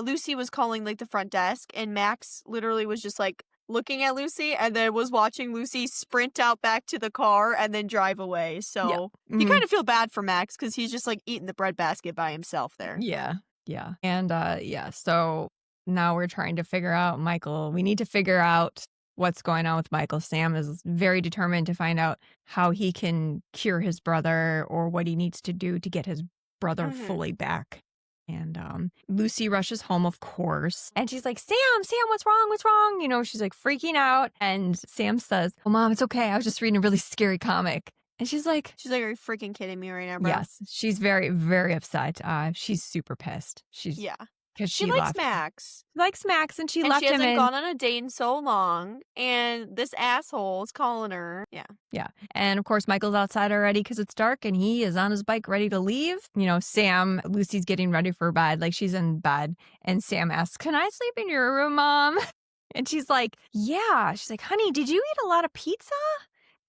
Lucy was calling, like, the front desk, and Max literally was just, like, looking at Lucy and then was watching Lucy sprint out back to the car and then drive away, Yeah. so you Mhm. kinda feel bad for Max because he's just, like, eating the breadbasket by himself there. Yeah. Yeah. And yeah, so now we're trying to figure out Michael. We need to figure out what's going on with Michael. Sam is very determined to find out how he can cure his brother or what he needs to do to get his brother Mhm, fully back. And Lucy rushes home, of course. And she's like, "Sam, Sam, what's wrong? What's wrong?" She's like freaking out. And Sam says, "Oh, Mom, it's okay. I was just reading a really scary comic." And she's like, she's like, "Are you freaking kidding me right now, bro?" yes, she's very, very upset. She's super pissed. She's Yeah. because She she likes left. Max, She likes Max, and she and she left him hasn't in. gone on a date in so long, and this asshole is calling her. Yeah. Yeah, and of course, Michael's outside already because it's dark, and he is on his bike ready to leave. Sam, Lucy's getting ready for bed, like, she's in bed, and Sam asks, "Can I sleep in your room, Mom?" And she's like, "Yeah." She's like, "Honey, did you eat a lot of pizza?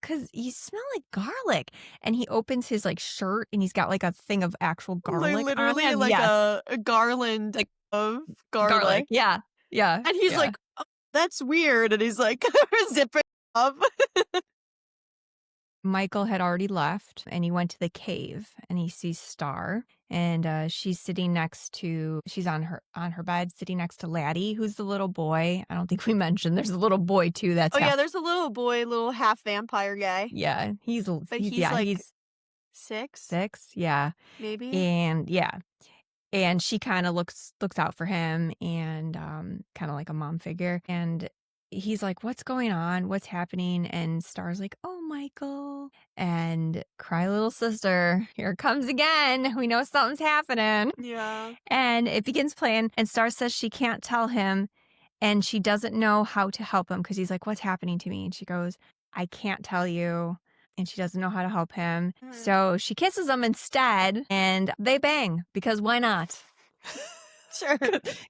Because you smell like garlic." And he opens his, like, shirt, and he's got, like, a thing of actual garlic on Literally him. like Yes, a garland like, of garlic. garlic, Yeah. Yeah, and he's yeah. like, "Oh, that's weird," and he's like, zipping up. Michael had already left, and he went to the cave, and he sees Star, and she's on her bed sitting next to Laddie, who's the little boy. I don't think we mentioned there's a little boy too that's Oh, yeah, half. there's a little boy, little half vampire guy, Yeah, but he's he's, yeah, like, he's 6, 6, yeah. maybe? And yeah, and she kinda looks out for him, and, kinda like a mom figure, and he's like, "What's going on? What's happening?" And Star's like, "Oh, Michael." And cry little sister, here it comes again. We know something's happening. Yeah. And it begins playing, and Star says she can't tell him, and she doesn't know how to help him because he's like, "What's happening to me?" And she goes, "I can't tell you." And she doesn't know how to help him. Mhm. So she kisses him instead, and they bang because why not? Sure.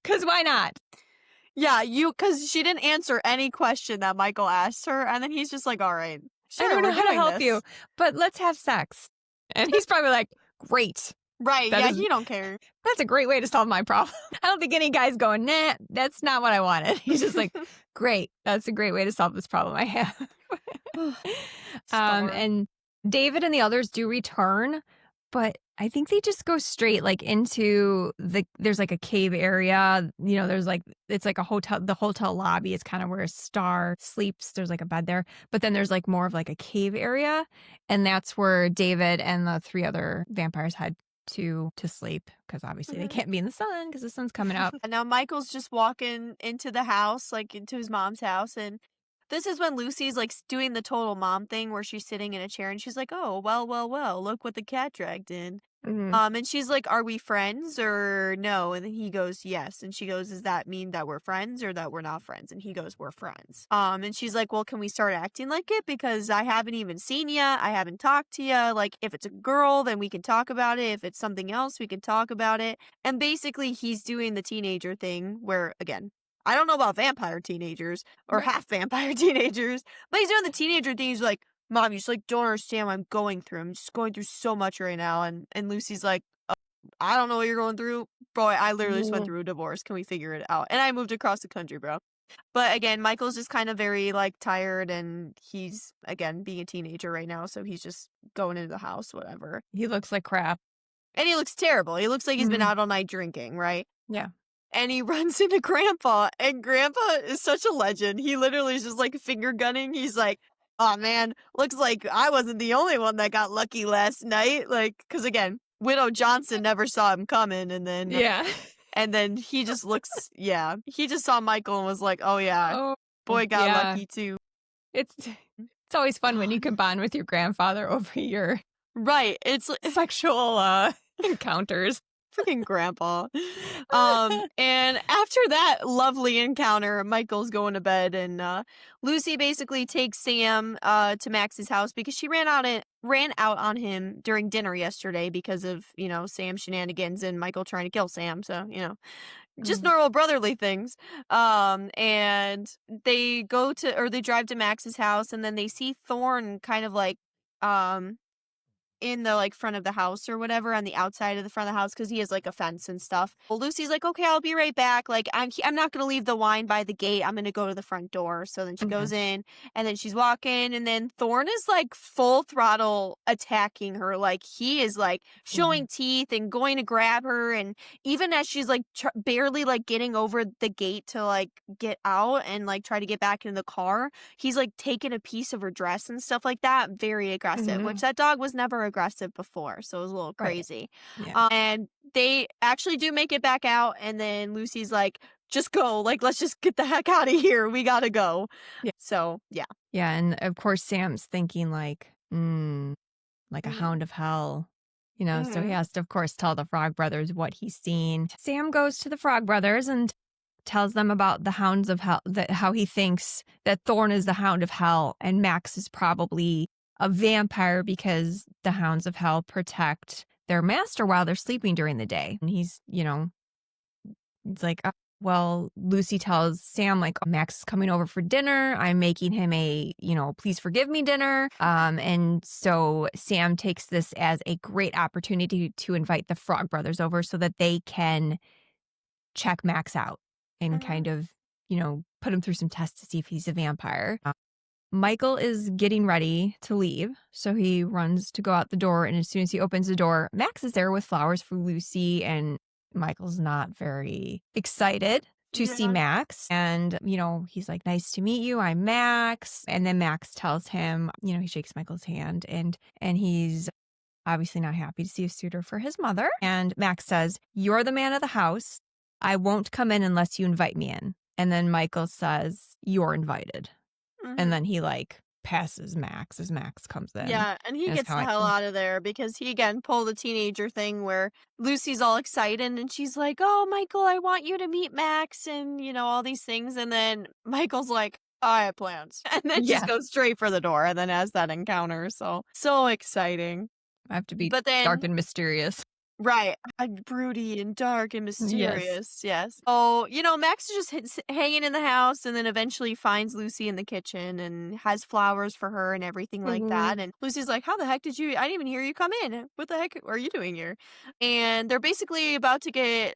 Because why not? Yeah, because she didn't answer any question that Michael asked her, and then he's just like, "Alright, I sure, don't we're know how to doing help you, this." but let's have sex. And he's probably like, "Great. Right, That yeah, is he don't care. That's a great way to solve my problem." I don't think any guy's going, "Nah, that's not what I wanted." He's just like, "Great. That's a great way to solve this problem I have." Star. And David and the others do return, but I think they just go straight like into there's like a cave area. There's like it's like a hotel. The hotel lobby is kind of where Star sleeps. There's like a bed there, but then there's like more of like a cave area, and that's where David and the 3 other vampires head to sleep because obviously they Mhm. can't be in the sun because the sun's coming up. And now Michael's just walking into the house, like, into his mom's house, and this is when Lucy's, like, doing the total mom thing where she's sitting in a chair and she's like, "Oh, well, well, well, look what the cat dragged in." Mhm. And she's like, "Are we friends or no?" And then he goes, "Yes." And she goes, "Does that mean that we're friends or that we're not friends?" And he goes, "We're friends." And she's like, "Well, can we start acting like it? Because I haven't even seen you. I haven't talked to you. Like, if it's a girl, then we can talk about it. If it's something else, we can talk about it." And basically, he's doing the teenager thing where, again, I don't know about vampire teenagers or Right. half vampire teenagers, but he's doing the teenager thing. He's like, "Mom, you just, like, don't understand what I'm going through. I'm just going through so much right now." And Lucy's like, "I don't know what you're going through. Bro, I literally just went Mhm. through a divorce. Can we figure it out?" And I moved across the country, bro. But again, Michael's just kind of very, like, tired, and he's, again, being a teenager right now, so he's just going into the house, whatever. He looks like crap. And he looks terrible. He looks like he's been Mhm. out all night drinking, right? Yeah. And he runs into Grandpa, and Grandpa is such a legend. He literally is just, like, finger gunning. He's like, "Oh man, looks like I wasn't the only one that got lucky last night." Like, because again, Widow Johnson never saw him coming, Yeah. and then he just looks, yeah, he just saw Michael and was like, "Oh yeah, Oh, boy got yeah. lucky too." It's always fun when you God. can bond with your grandfather over your Right, it's sexual, encounters. freaking grandpa. And after that lovely encounter, Michael's going to bed, and Lucy basically takes Sam to Max's house because she ran out on him during dinner yesterday because of, Sam shenanigans and Michael trying to kill Sam. So, just Mhm. normal brotherly things. And they drive to Max's house, and then they see Thorn kind of like um in the, like, front of the house or whatever, on the outside of the front of the house, because he has, like, a fence and stuff. Well, Lucy's like, "Okay, I'll be right back, like, I'm not gonna leave the wine by the gate, I'm gonna go to the front door." So then she Okay. goes in, and then she's walking, and then Thorn is, like, full throttle attacking her, like, he is, like, Mhm. showing teeth and going to grab her, and even as she's, like, barely, like, getting over the gate to, like, get out and, like, try to get back in the car, he's, like, taking a piece of her dress and stuff like that, very aggressive, which Mhm. that dog was never aggressive before, so it was a little Right. crazy. Yeah. And they actually do make it back out, and then Lucy's like, "Just go, like, let's just get the heck out of here, we gotta go." Yeah. So, yeah. Yeah, and of course, Sam's thinking like, like a Mhm. hound of hell. So he Mhm. has to, of course, tell the Frog Brothers what he's seen. Sam goes to the Frog Brothers and tells them about the hounds of hell, that how he thinks that Thorn is the hound of hell and Max is probably a vampire because the hounds of hell protect their master while they're sleeping during the day. And it's like, well, Lucy tells Sam, like, Max is coming over for dinner. I'm making him a, please forgive me dinner. And so Sam takes this as a great opportunity to invite the Frog Brothers over so that they can check Max out and kind Mhm. of, put him through some tests to see if he's a vampire. Michael is getting ready to leave. So he runs to go out the door. And as soon as he opens the door, Max is there with flowers for Lucy. And Michael's not very excited to see Yeah. Max. And, he's like, nice to meet you. I'm Max. And then Max tells him, he shakes Michael's hand and he's obviously not happy to see a suitor for his mother. And Max says, you're the man of the house. I won't come in unless you invite me in. And then Michael says, you're invited. And Mhm. then he, like, passes Max as Max comes in. Yeah, and he That's gets how the I hell out of there because he again pulled a teenager thing where Lucy's all excited and she's like, "Oh, Michael, I want you to meet Max," and all these things, and then Michael's like, "I have plans," and then just Yeah, goes straight for the door, and then has that encounter. So exciting. I have to be But dark then and mysterious. right. Broody and dark and Yes. mysterious, yes. Oh, Max is just hanging in the house and then eventually finds Lucy in the kitchen and has flowers for her and everything like Mhm. that. And Lucy's like, "How the heck did you? I didn't even hear you come in. What the heck are you doing here?" And they're basically about to get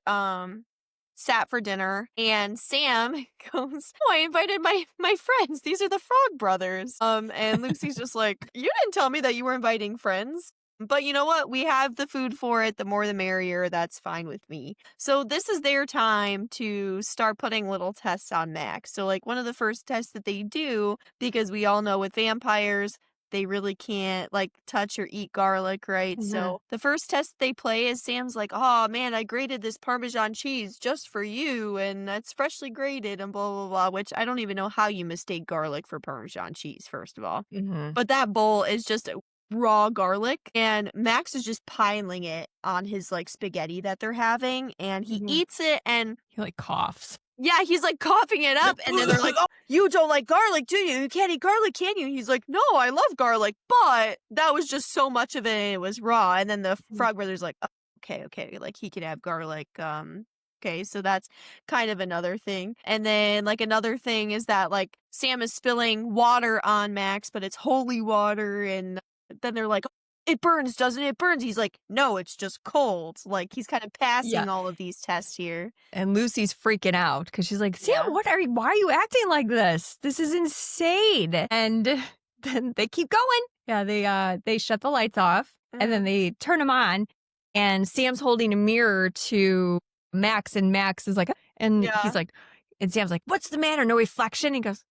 sat for dinner and Sam goes, "Oh, I invited my friends. These are the Frog Brothers." And Lucy's just like, "You didn't tell me that you were inviting friends." But you know what? We have the food for it. The more the merrier. That's fine with me. So this is their time to start putting little tests on Max. So like one of the first tests that they do, because we all know with vampires, they really can't like touch or eat garlic, right? Mhm. So the first test they play is Sam's like, "Oh man, I grated this Parmesan cheese just for you, and that's freshly grated," and blah blah blah. Which I don't even know how you mistake garlic for Parmesan cheese, first of all. Mhm. But that bowl is just raw garlic, and Max is just piling it on his, like, spaghetti that they're having, and he Mhm. eats it, and He, like, coughs. yeah, he's, like, coughing it He's like, up, and then they're like, "Oh, you don't like garlic, do you? You can't eat garlic, can you?" He's like, "No, I love garlic, but that was just so much of it, and it was raw," and then the Mhm. Frog Brother's like, "Oh, okay, okay, like, he can have garlic, okay," so that's kind of another thing, and then, like, another thing is that, like, Sam is spilling water on Max, but it's holy water, and then they're like, "It burns, doesn't it? It burns." He's like, "No, it's just cold." Like, he's kind of Yeah. passing all of these tests here. And Lucy's freaking out because she's like, "Sam, Yeah. why are you acting like this? This is insane." And then they keep going. Yeah, they shut the lights off and then Mhm. they turn them on and Sam's holding a mirror to Max and Max is like and he's Yeah. like and Sam's like, "What's the matter? No reflection?" He goes,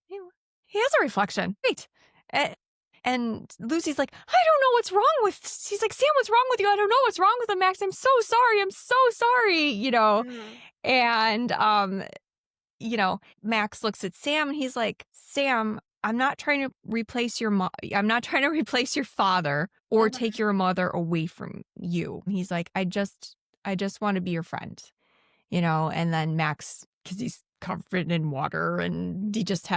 He has a reflection. Wait." A- And Lucy's like, "I don't know what's wrong with." She's like, "Sam, what's wrong with you? I don't know what's wrong with him, Max. I'm so sorry. I'm so sorry. Mhm. And Max looks at Sam and he's like, "Sam, I'm not trying to replace I'm not trying to replace your father or take Mhm. your mother away from you." And he's like, I just want to be your friend. And then Max, because he's covered in water and he just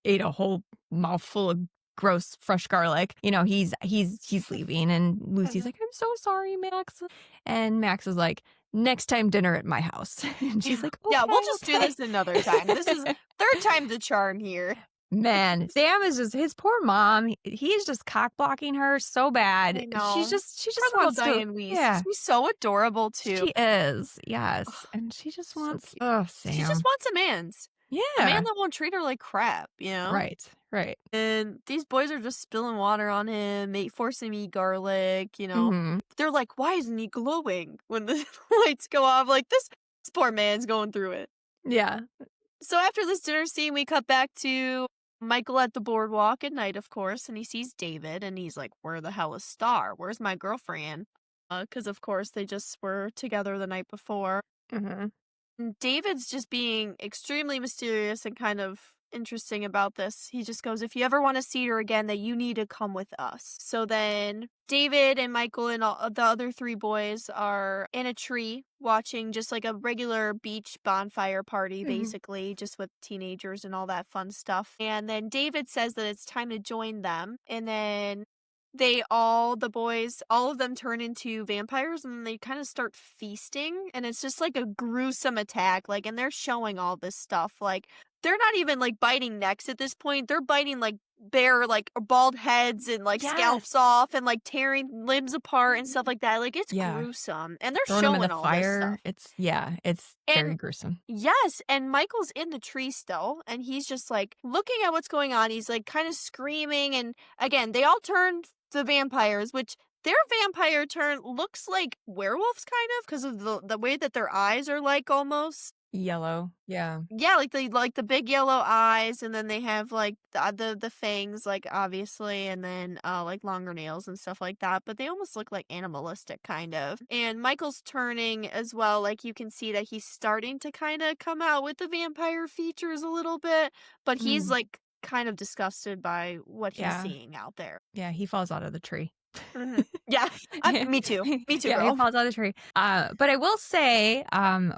ate a whole mouthful of gross fresh garlic. He's leaving, and Lucy's Mhm. like, "I'm so sorry, Max," and Max is like, "Next time, dinner at my house," and she's Yeah. like, Yeah, we'll "Okay, just do okay." this another time. This is third time's the charm here. Man, Sam is just his poor mom. He's just cock blocking her so bad. I She's know. just she Poor just little wants to. Diane Weiss. Yeah, She's so adorable too. she is. Yes, Ugh, and she just so wants. cute. Oh, She just Sam. wants a man's. A man Yeah. that won't treat her like crap, you know? Right. Right. And these boys are just spilling water on him, forcing him to eat garlic. Mhm. They're like, "Why isn't he glowing when the lights go off?" Like, this poor man's going through it. Yeah. So after this dinner scene, we cut back to Michael at the boardwalk at night, of course, and he sees David, and he's like, "Where the hell is Star? Where's my girlfriend?" Because of course they just were together the night before. Mhm. And David's just being extremely mysterious and kind of interesting about this. He just goes, "If you ever want to see her again, that you need to come with us." So then David and Michael and all the other three boys are in a tree watching just like a regular beach bonfire party, Mhm. basically, just with teenagers and all that fun stuff. And then David says that it's time to join them. And then the boys, all of them turn into vampires and they kind of start feasting. And it's just like a gruesome attack. Like, and they're showing all this stuff. Like, they're not even, like, biting necks at this point, they're biting, like, bare, like, bald heads and, like, scalps Yes. off and, like, tearing limbs apart and stuff Mhm. like that, like, it's Yeah. gruesome, and they're Throwing 'em in the showing all this fire. stuff. It's yeah, it's very And gruesome. yes, and Michael's in the tree still, and he's just, like, looking at what's going on, he's, like, kinda screaming, and, again, they all turned to vampires, which their vampire turn looks like werewolves, kind of, because of the way that their eyes are, like, almost Yellow. Yeah. yeah, like the big yellow eyes, and then they have, like, the fangs, like, obviously, and then, like, longer nails and stuff like that, but they almost look, like, animalistic, kind of. And Michael's turning as well, like, you can see that he's starting to kinda come out with the vampire features a little bit, but he's, Mm. like, kind of disgusted by what he's Yeah. seeing out there. Yeah, he falls out of the tree. Mhm. Yeah, me too. Me too, Yeah, he girl. falls out of the tree. But I will say,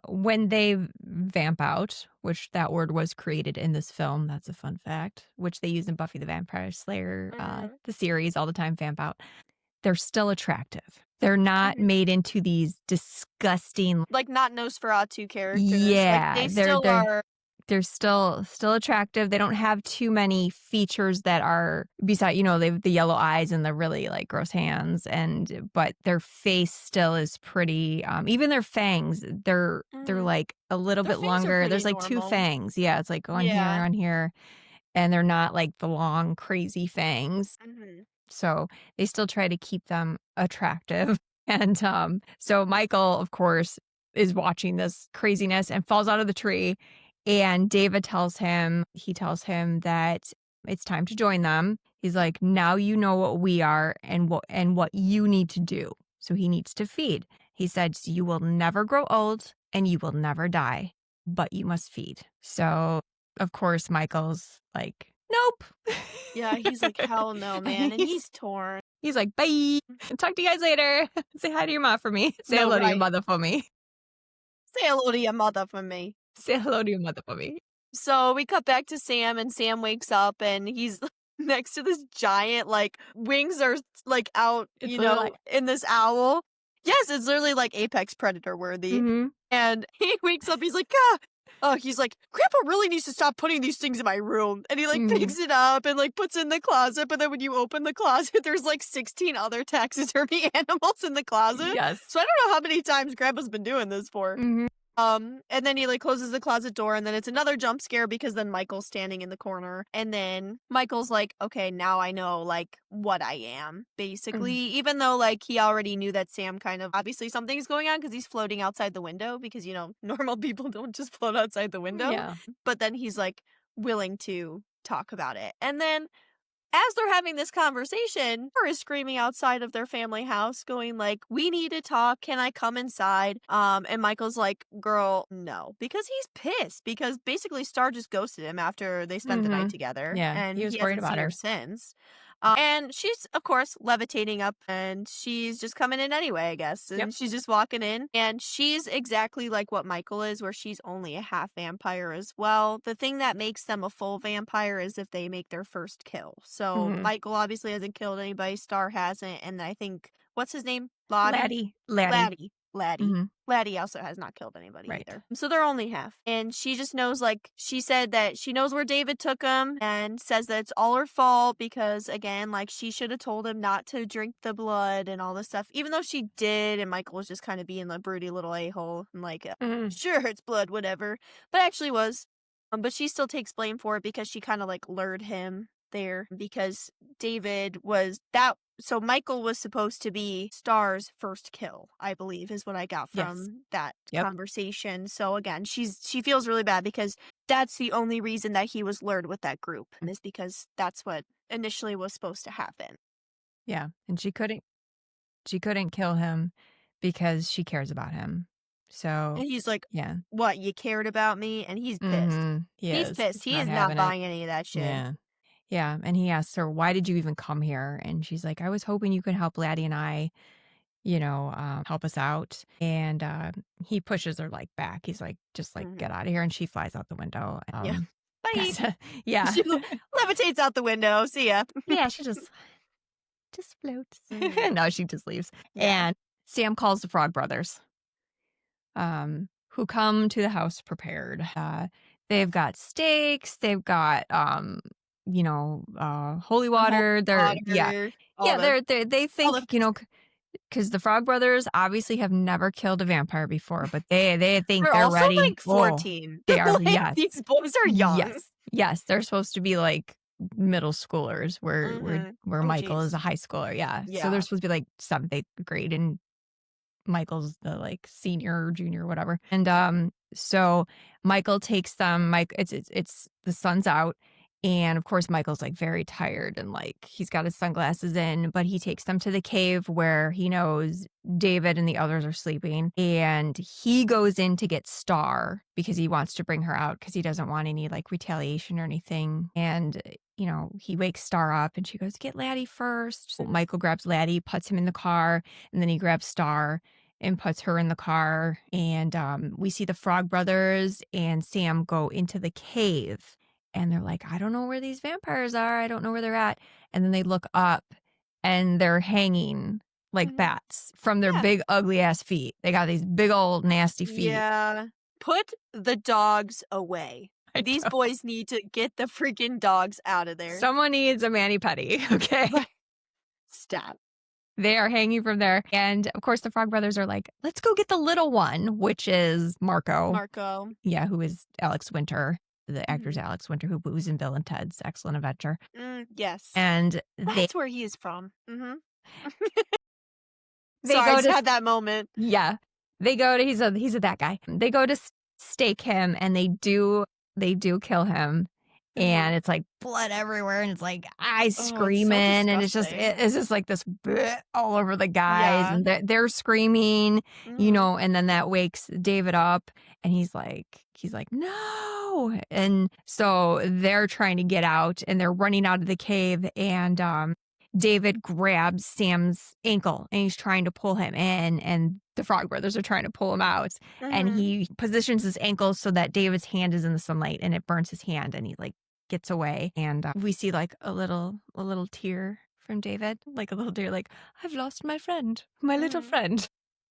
when they vamp out, which that word was created in this film, that's a fun fact, which they use in Buffy the Vampire Slayer, Mhm, the series all the time, vamp out. They're still attractive. They're not mhm. made into these disgusting. Like, not Nosferatu characters, like, Yeah, they they're still they're are they're still attractive. They don't have too many features that are beside, they have the yellow eyes and the really, like, gross hands, but their face still is pretty, even their fangs, they're, mhm. like, a little Their bit fangs are longer. pretty There's, like, 2 normal. fangs. Yeah, it's, like, Yeah. on here, and they're not, like, the long, crazy fangs. Mhm. So they still try to keep them attractive. And so Michael, of course, is watching this craziness and falls out of the tree. And David tells him that it's time to join them. He's like, now you know what we are and what you need to do. So he needs to feed. He said, "So you will never grow old and you will never die, but you must feed." So of course, Michael's like, nope. Yeah, he's like, "Hell no, man," and he's he's torn. he's like, bye. Talk to you guys later. Say hi to your mom for me. Say No, hello to your right. mother for me. "Say hello to your mother for me." Say hello to your mother for me. So we cut back to Sam, and Sam wakes up, and he's next to this giant, like, wings are, like, out, It's literally like, in this owl. Yes, it's literally, like, apex predator worthy, mm-hmm, and he wakes up, he's like, "Ah!" Oh, he's like, "Grandpa really needs to stop putting these things in my room," and he, like, mm-hmm. picks it up and, like, puts it in the closet, but then when you open the closet, there's, like, 16 other taxidermy animals in the closet, Yes. so I don't know how many times Grandpa's been doing this for. Mm-hmm. And then he, like, closes the closet door, and then it's another jump scare because then Michael's standing in the corner, and then Michael's like, "Okay, now I know, like, what I am," basically, even though, like, he already knew that Sam kind of obviously something's going on because he's floating outside the window because, normal people don't just float outside the window, Yeah. but then he's, like, willing to talk about it, and then as they're having this conversation, her is screaming outside of their family house, going like, "We need to talk. Can I come inside?" And Michael's like, "Girl, no," because he's pissed because basically Star just ghosted him after they spent the night Mm-hmm. together, Yeah. and He was he worried hasn't about seen her her. since. And she's, of course, levitating up and she's just coming in anyway, I guess. Yep. And she's just walking in. And she's exactly like what Michael is, where she's only a half vampire as well. The thing that makes them a full vampire is if they make their first kill. So Mm-hmm. Michael obviously hasn't killed anybody, Star hasn't. And I think, what's his name? Lottie? Laddie. Laddie. Laddie. Mm-hmm. Laddie also has not killed anybody Right. either. So they're only half. And she just knows, like, she said that she knows where David took him and says that it's all her fault because, again, like, she should have told him not to drink the blood and all this stuff, even though she did. And Michael was just kind of being the broody little a hole and, like, Mm-hmm. sure, it's blood, whatever. But actually was. But she still takes blame for it because she kind of, like, lured him there because David was that so Michael was supposed to be Star's first kill, I believe, is what I got Yes. from that Yep. conversation. So again, she feels really bad because that's the only reason that he was lured with that group is because that's what initially was supposed to happen. Yeah. And she couldn't kill him because she cares about him. So, And he's like, yeah. "What, you cared about me?" And he's pissed. Mhm. He He's is. pissed. He's He not is not having it. buying any of that shit. Yeah. Yeah, and he asks her, "Why did you even come here?" And she's like, "I was hoping you could help Laddie and I, help us out." And, he pushes her, like, back. He's like, "Just, like, get Mhm. out of here," and she flies out the window. Yeah. Bye. 'Cause yeah. She levitates out the window. See ya. Yeah, she just floats. Mhm. No, she just leaves. Yeah. And Sam calls the Frog Brothers, who come to the house prepared. They've got steaks, they've got, holy Some holy water. They're yeah. water, Yeah, they all the think, because the Frog Brothers obviously have never killed a vampire before, but they think they're they're also, ready. like, Oh, 14. they are, Like, yes. these boys are young. Yes. Yes, they're supposed to be, like, middle schoolers where Mhm. Oh, Michael is jeez. a high schooler, yeah. So they're Yeah. supposed to be, like, 7th, 8th grade, and Michael's the, like, senior or junior, whatever. And, so Michael takes them. It's the sun's out, and, of course, Michael's, like, very tired, and, like, he's got his sunglasses in, but he takes them to the cave where he knows David and the others are sleeping, and he goes in to get Star because he wants to bring her out because he doesn't want any, like, retaliation or anything. And, he wakes Star up, and she goes, "Get Laddie first." So Michael grabs Laddie, puts him in the car, and then he grabs Star and puts her in the car. And, we see the Frog Brothers and Sam go into the cave, and they're like, "I don't know where these vampires are. I don't know where they're at." And then they look up, and they're hanging like Mhm. bats from their Yeah. big ugly ass feet. They got these big old nasty feet. Yeah. Put the dogs away. I These know. boys need to get the freaking dogs out of there. Someone needs a mani-pedi, okay? Right. Stop. They are hanging from there. And, of course, the Frog Brothers are like, "Let's go get the little one," which is Marco. Marco. Yeah, who is Alex Winter, the actor's Mhm. Alex Winter, who was in Bill and Ted's Excellent Adventure. Yes. And they That's where he is from. Mhm. they Sorry, I go just to had that moment. yeah, he's a that guy. They go to stake him, and they do kill him, Mhm. and it's like blood everywhere, and it's like eyes Oh, it's so screaming, and disgusting. it's just like this bleh all over the guys, Yeah. and they're screaming, Mhm. and then that wakes David up, and he's like, "No!" And so they're trying to get out, and they're running out of the cave, and David grabs Sam's ankle, and he's trying to pull him in, and the Frog Brothers are trying to pull him out, and Mhm. he positions his ankle so that David's hand is in the sunlight, and it burns his hand, and he, like, gets away. And we see, like, a little tear from David, like a little tear, like, "I've lost my friend, my little Mhm. friend.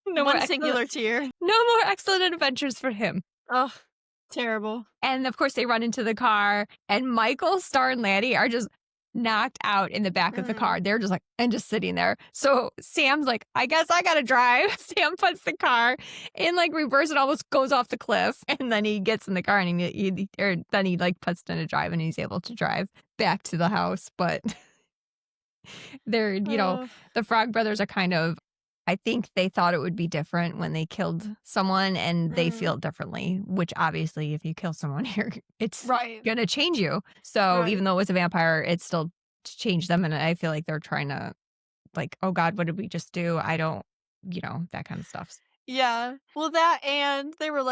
No more One excellent singular tear. no more excellent adventures for him." Oh, terrible. And, of course, they run into the car, and Michael, Star, and Laddie are just knocked out in the back of the car. Mhm. They're just like and just sitting there. So Sam's like, "I guess I gotta drive." Sam puts the car in, like, reverse and almost goes off the cliff, and then he gets in the car, and then he, like, puts it into drive, and he's able to drive back to the house. But they're Oh. the Frog Brothers are kind of I think they thought it would be different when they killed someone, and they Mhm. feel differently, which obviously if you kill someone, it's Right. gonna change you. So Right. even though it was a vampire, it still changed them, and I feel like they're trying to, like, "Oh god, what did we just do?" I don't that kind of stuff. Yeah. Well, that and they were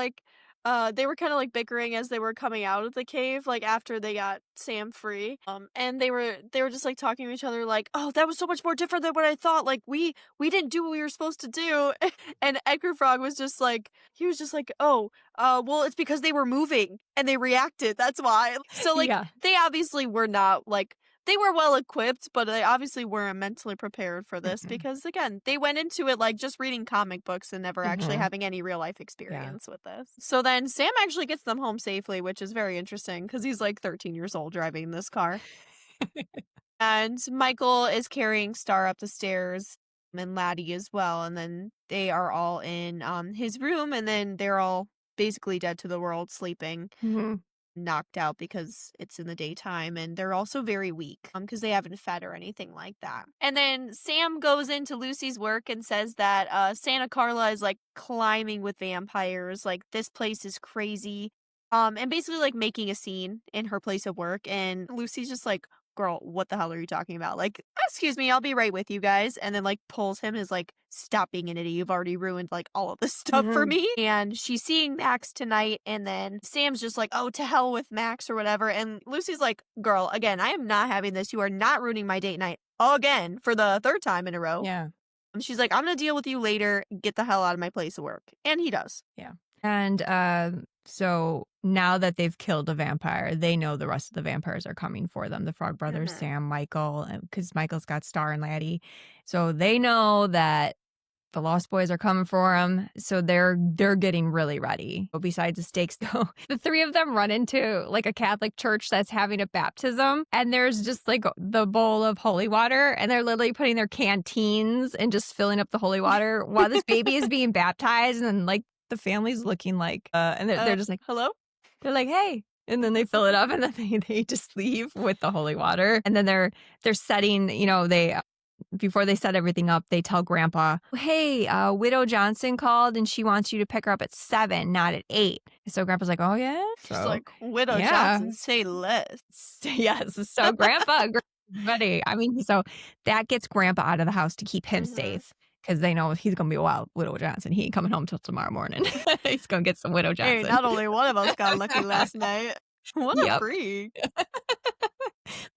kinda, like, bickering as they were coming out of the cave, like, after they got Sam free, and they were just, like, talking to each other like, "Oh, that was so much more different than what I thought, like, we didn't do what we were supposed to do." And Edgar Frog was just like he was just like, "Oh, well, it's because they were moving and they reacted, that's why." So, like, Yeah. they obviously were not, like they were well equipped, but they obviously weren't mentally prepared for this Mm-mm. because, again, they went into it like just reading comic books and never actually Mhm. having any real life Yeah. experience with this. So then Sam actually gets them home safely, which is very interesting because he's like 13 years old driving this car. And Michael is carrying Star up the stairs and Laddie as well. And then they are all in his room and then they're all basically dead to the world, sleeping Mhm. knocked out because it's in the daytime and they're also very weak because they haven't fed or anything like that. And then Sam goes into Lucy's work and says that Santa Carla is like climbing with vampires, like this place is crazy. And basically like making a scene in her place of work and Lucy's just like girl, what the hell are you talking about? Like, excuse me, I'll be right with you guys. And then like pulls him and is like, stop being an idiot. You've already ruined like all of this stuff for Mhm. me. And she's seeing Max tonight. And then Sam's just like, oh, to hell with Max or whatever. And Lucy's like, girl, again, I am not having this. You are not ruining my date night again for the third time in a row. Yeah. And she's like, I'm going to deal with you later. Get the hell out of my place of work. And he does. Yeah. And so now that they've killed a vampire, they know the rest of the vampires are coming for them. The Frog Brothers, Hmm. Sam, Michael, because Michael's got Star and Laddie. So they know that the Lost Boys are coming for them. So they're getting really ready. But besides the stakes, though, the three of them run into like a Catholic church that's having a baptism. And there's just like the bowl of holy water. And they're literally putting their canteens and just filling up the holy water while this baby is being baptized. And like the family's looking like, and they're just like, Hello? they're like, hey. And then they fill it up and then they just leave with the holy water. And then they're setting, they before they set everything up, they tell Grandpa, hey, Widow Johnson called and she wants you to pick her up at 7, not at 8. So Grandpa's like, oh, yeah? She's So, like, Widow yeah. Johnson, say less. Yes. So Grandpa's ready. I mean, so that gets Grandpa out of the house to keep him Hmm. safe because they know he's going to be a wild Widow Johnson. He ain't coming home till tomorrow morning. He's going to get some Widow Hey, Johnson. not only one of us got lucky last night. What a Yep. freak.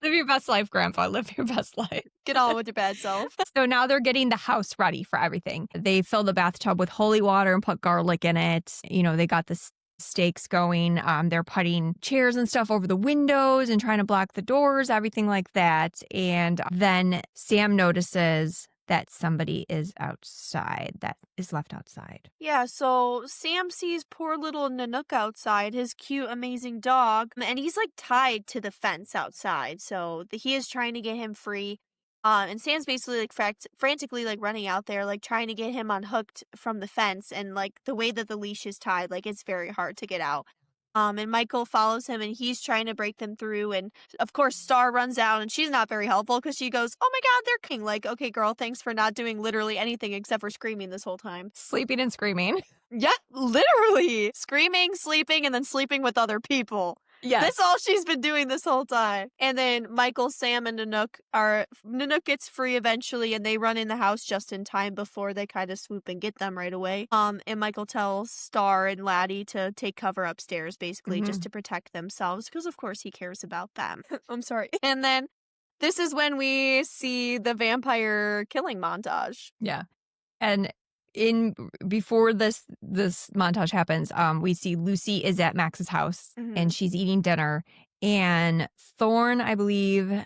Live your best life, Grandpa. Live your best life. Get on with your bad self. So now they're getting the house ready for everything. They fill the bathtub with holy water and put garlic in it. They got the stakes going. They're putting chairs and stuff over the windows and trying to block the doors, everything like that. And then Sam notices that somebody is outside, that is left outside. Yeah, so Sam sees poor little Nanook outside, his cute, amazing dog, and he's like tied to the fence outside. So he is trying to get him free. And Sam's basically like frantically like running out there, like trying to get him unhooked from the fence. And like the way that the leash is tied, like it's very hard to get out. And Michael follows him and he's trying to break them through. And of course, Star runs out and she's not very helpful because she goes, oh my God, they're king. Like, okay, girl, thanks for not doing literally anything except for screaming this whole time. Sleeping and screaming. Yeah, literally screaming, sleeping, and then sleeping with other people. Yes. That's all she's been doing this whole time. And then Michael, Sam, and Nanook gets free eventually, and they run in the house just in time before they kind of swoop and get them right away. And Michael tells Star and Laddie to take cover upstairs, basically, just Mhm. to protect themselves, because of course he cares about them. I'm sorry. And then this is when we see the vampire killing montage. Yeah. And in before this montage happens, we see Lucy is at Max's house Mm-hmm. and she's eating dinner, and Thorn, I believe, He's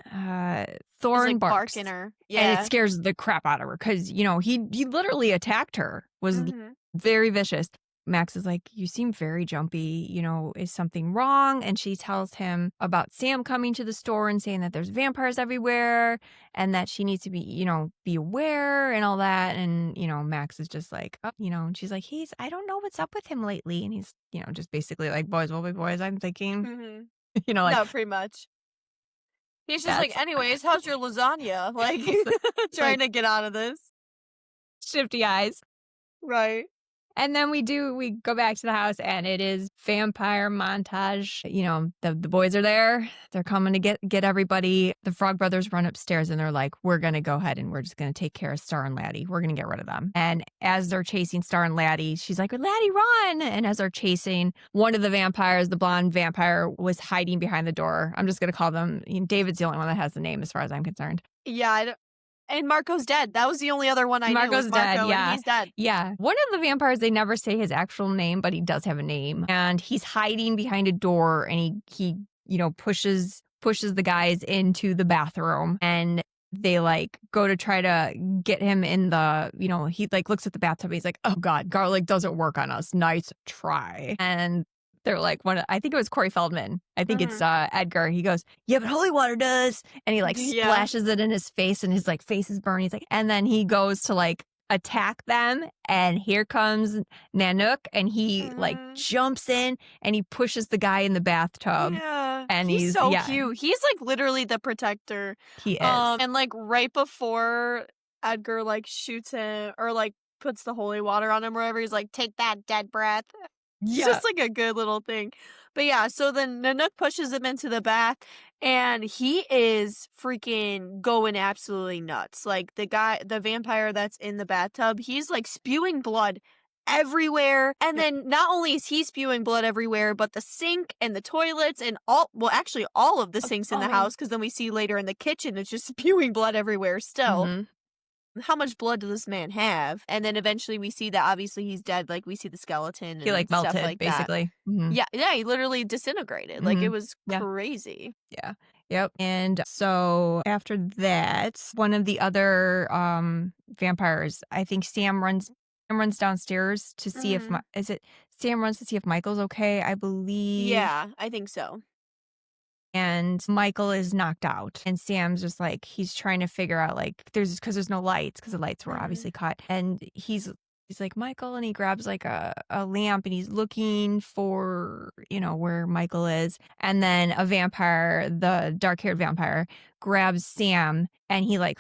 Thorn like barks, barking her. and it Yeah. scares the crap out of her because he literally attacked her, was Mm-hmm. very vicious. Max is like, you seem very jumpy, is something wrong? And she tells him about Sam coming to the store and saying that there's vampires everywhere and that she needs to be aware and all that. And, Max is just like, oh, and she's like, I don't know what's up with him lately. And he's, just basically like, boys will be boys, I'm thinking, Mm-hmm. like No, pretty much. He's just like, that's anyways, how's your lasagna? Like, it's trying like to get out of this. shifty eyes. Right. And then we go back to the house and it is vampire montage. The boys are there. They're coming to get everybody. The Frog Brothers run upstairs and they're like, we're going to go ahead and we're just going to take care of Star and Laddie. We're going to get rid of them. And as they're chasing Star and Laddie, she's like, Laddie, run. And as they're chasing, one of the vampires, the blonde vampire, was hiding behind the door. I'm just going to call them, David's the only one that has the name as far as I'm concerned. Yeah. And Marco's dead. That was the only other one I knew was Marco's dead, Marco, and yeah. he's dead. Yeah. One of the vampires, they never say his actual name, but he does have a name. And he's hiding behind a door and he pushes the guys into the bathroom, and they like go to try to get him in the, he like looks at the bathtub. He's like, oh God, garlic doesn't work on us. Nice try. And they're like, I think it was Corey Feldman. I think it's Edgar. He goes, yeah, but holy water does. And he like Yeah. splashes it in his face and his like face is burning. He's like, and then he goes to like attack them. And here comes Nanook and he like jumps in and he pushes the guy in the bathtub. Yeah. And he's so yeah, cute. He's like literally the protector. he is. And like right before Edgar like shoots him or like puts the holy water on him or whatever, he's like, take that, dead breath. It's Yeah. just like a good little thing. But yeah, so then Nanook pushes him into the bath And he is freaking going absolutely nuts. Like the vampire that's in the bathtub, he's like spewing blood everywhere. And Yep. then not only is he spewing blood everywhere, but the sink and the toilets and actually all of the sinks in the Oh. house, because then we see later in the kitchen, it's just spewing blood everywhere still. Mhm. How much blood does this man have? And then eventually we see that obviously he's dead. Like we see the skeleton He, like, and stuff melted, like that. basically. Mhm. Yeah, yeah, he literally disintegrated. Like it Mhm. was Yeah. crazy. Yeah. Yep. And so after that, one of the other vampires, I think Sam runs downstairs to see if Mhm. is it Sam runs to see if Michael's okay, I believe. Yeah, I think so. And Michael is knocked out. And Sam's just like, he's trying to figure out, like, because there's no lights, because the lights were Mhm. obviously cut. And he's like, Michael, and he grabs like a lamp and he's looking for, where Michael is. And then a vampire, the dark haired vampire, grabs Sam and he like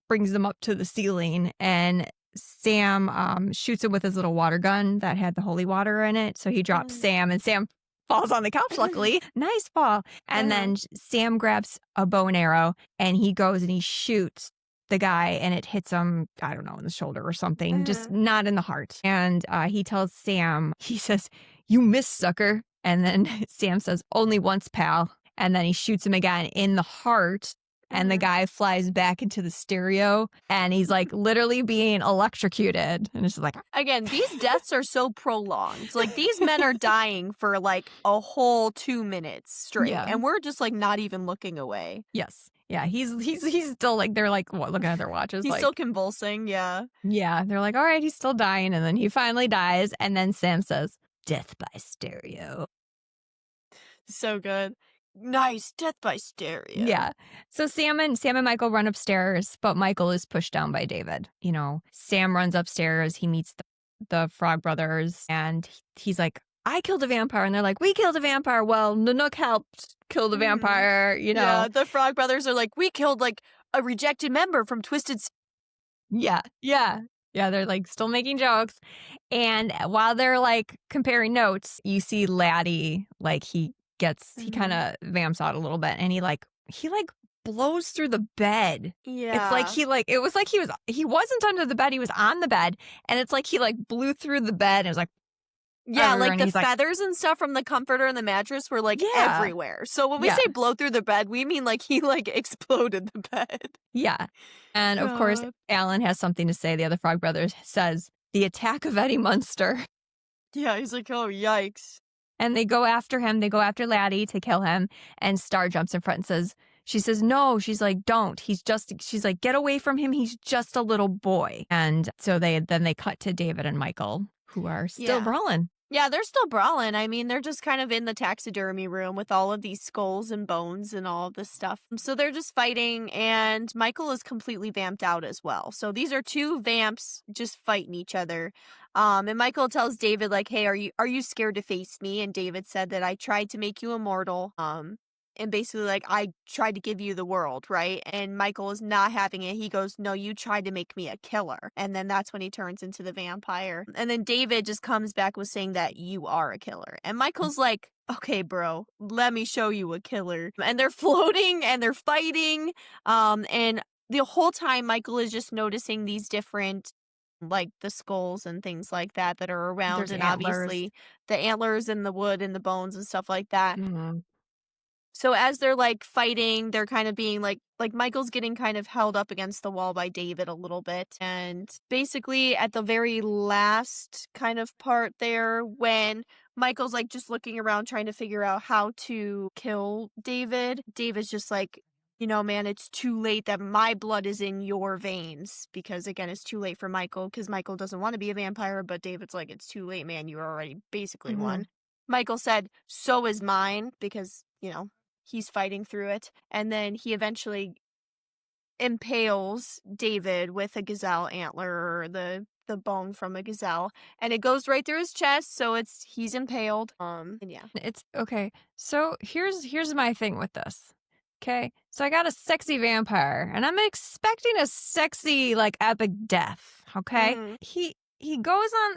brings them up to the ceiling, and Sam shoots him with his little water gun that had the holy water in it. So he drops Mm. Sam, and Sam falls on the couch, luckily. Nice fall. And Uh-huh. then Sam grabs a bow and arrow and he goes and he shoots the guy, and it hits him, I don't know, in the shoulder or something, just Uh-huh. not in the heart. And he tells Sam, he says, "You missed, sucker." And then Sam says, "Only once, pal." And then he shoots him again in the heart. And the Uh-huh. guy flies back into the stereo and he's like literally being electrocuted. And it's just like, Again, these deaths are so prolonged. Like these men are dying for like a whole 2 minutes straight, yeah. and we're just like not even looking away. Yes. Yeah, he's still like, they're like, what, looking at their watches, He's still like, convulsing, yeah. yeah, they're like, all right, he's still dying, and then he finally dies, and then Sam says, "Death by stereo." So good. Nice, death by stereo. Yeah. So Sam and Michael run upstairs, but Michael is pushed down by David. Sam runs upstairs, he meets the Frog Brothers, and he's like, "I killed a vampire," and they're like, "We killed a vampire." Well, Nanook helped kill the Mhm. vampire. Yeah, the Frog Brothers are like, "We killed, like, a rejected member from Twisted S." Yeah, yeah. Yeah, they're, like, still making jokes, and while they're, like, comparing notes, you see Laddie, like, he Mhm. kinda vamps out a little bit, and he blows through the bed. It's like Yeah. it was like he wasn't under the bed, he was on the bed, and it's like he, like, blew through the bed, and it was like, Yeah, everywhere, like, and the he's like, feathers and stuff from the comforter and the mattress were, like, "Yeah, everywhere. So when we yeah, say blow through the bed, we mean, like, he, like, exploded the bed. yeah." And, of course, God. Alan has something to say, the other Frog Brothers says, "The attack of Eddie Munster." Yeah, he's like, "Oh, yikes." And they go after him. They go after Laddie to kill him. And Star jumps in front and she says, "No." She's like, "Don't. She's like, "Get away from him. He's just a little boy." And so they cut to David and Michael, who are still Yeah. brawling. Yeah, they're still brawling. I mean, they're just kind of in the taxidermy room with all of these skulls and bones and all of this stuff. So they're just fighting, and Michael is completely vamped out as well. So these are two vamps just fighting each other. And Michael tells David, like, "Hey, are you scared to face me?" And David said that, "I tried to make you immortal. And basically, like, I tried to give you the world, right?" And Michael is not having it. He goes, "No, you tried to make me a killer." And then that's when he turns into the vampire. And then David just comes back with saying that you are a killer. And Michael's like, "Okay, bro, let me show you a killer." And they're floating and they're fighting. And the whole time, Michael is just noticing these different, like the skulls and things like that are around. There's And antlers. obviously the antlers and the wood and the bones and stuff like that. Mhm. So as they're, like, fighting, they're kind of being, like, Michael's getting kind of held up against the wall by David a little bit, and basically, at the very last kind of part there, when Michael's, like, just looking around trying to figure out how to kill David, David's just like, man, it's too late that my blood is in your veins," because, again, it's too late for Michael because Michael doesn't wanna be a vampire, but David's like, "It's too late, man, you're already basically one." Mhm. Michael said, "So is mine," because, he's fighting through it, and then he eventually impales David with a gazelle antler, or the bone from a gazelle, and it goes right through his chest, so he's impaled. And yeah. It's okay. So here's my thing with this. Okay. So I got a sexy vampire and I'm expecting a sexy, like, epic death. Okay. Mhm.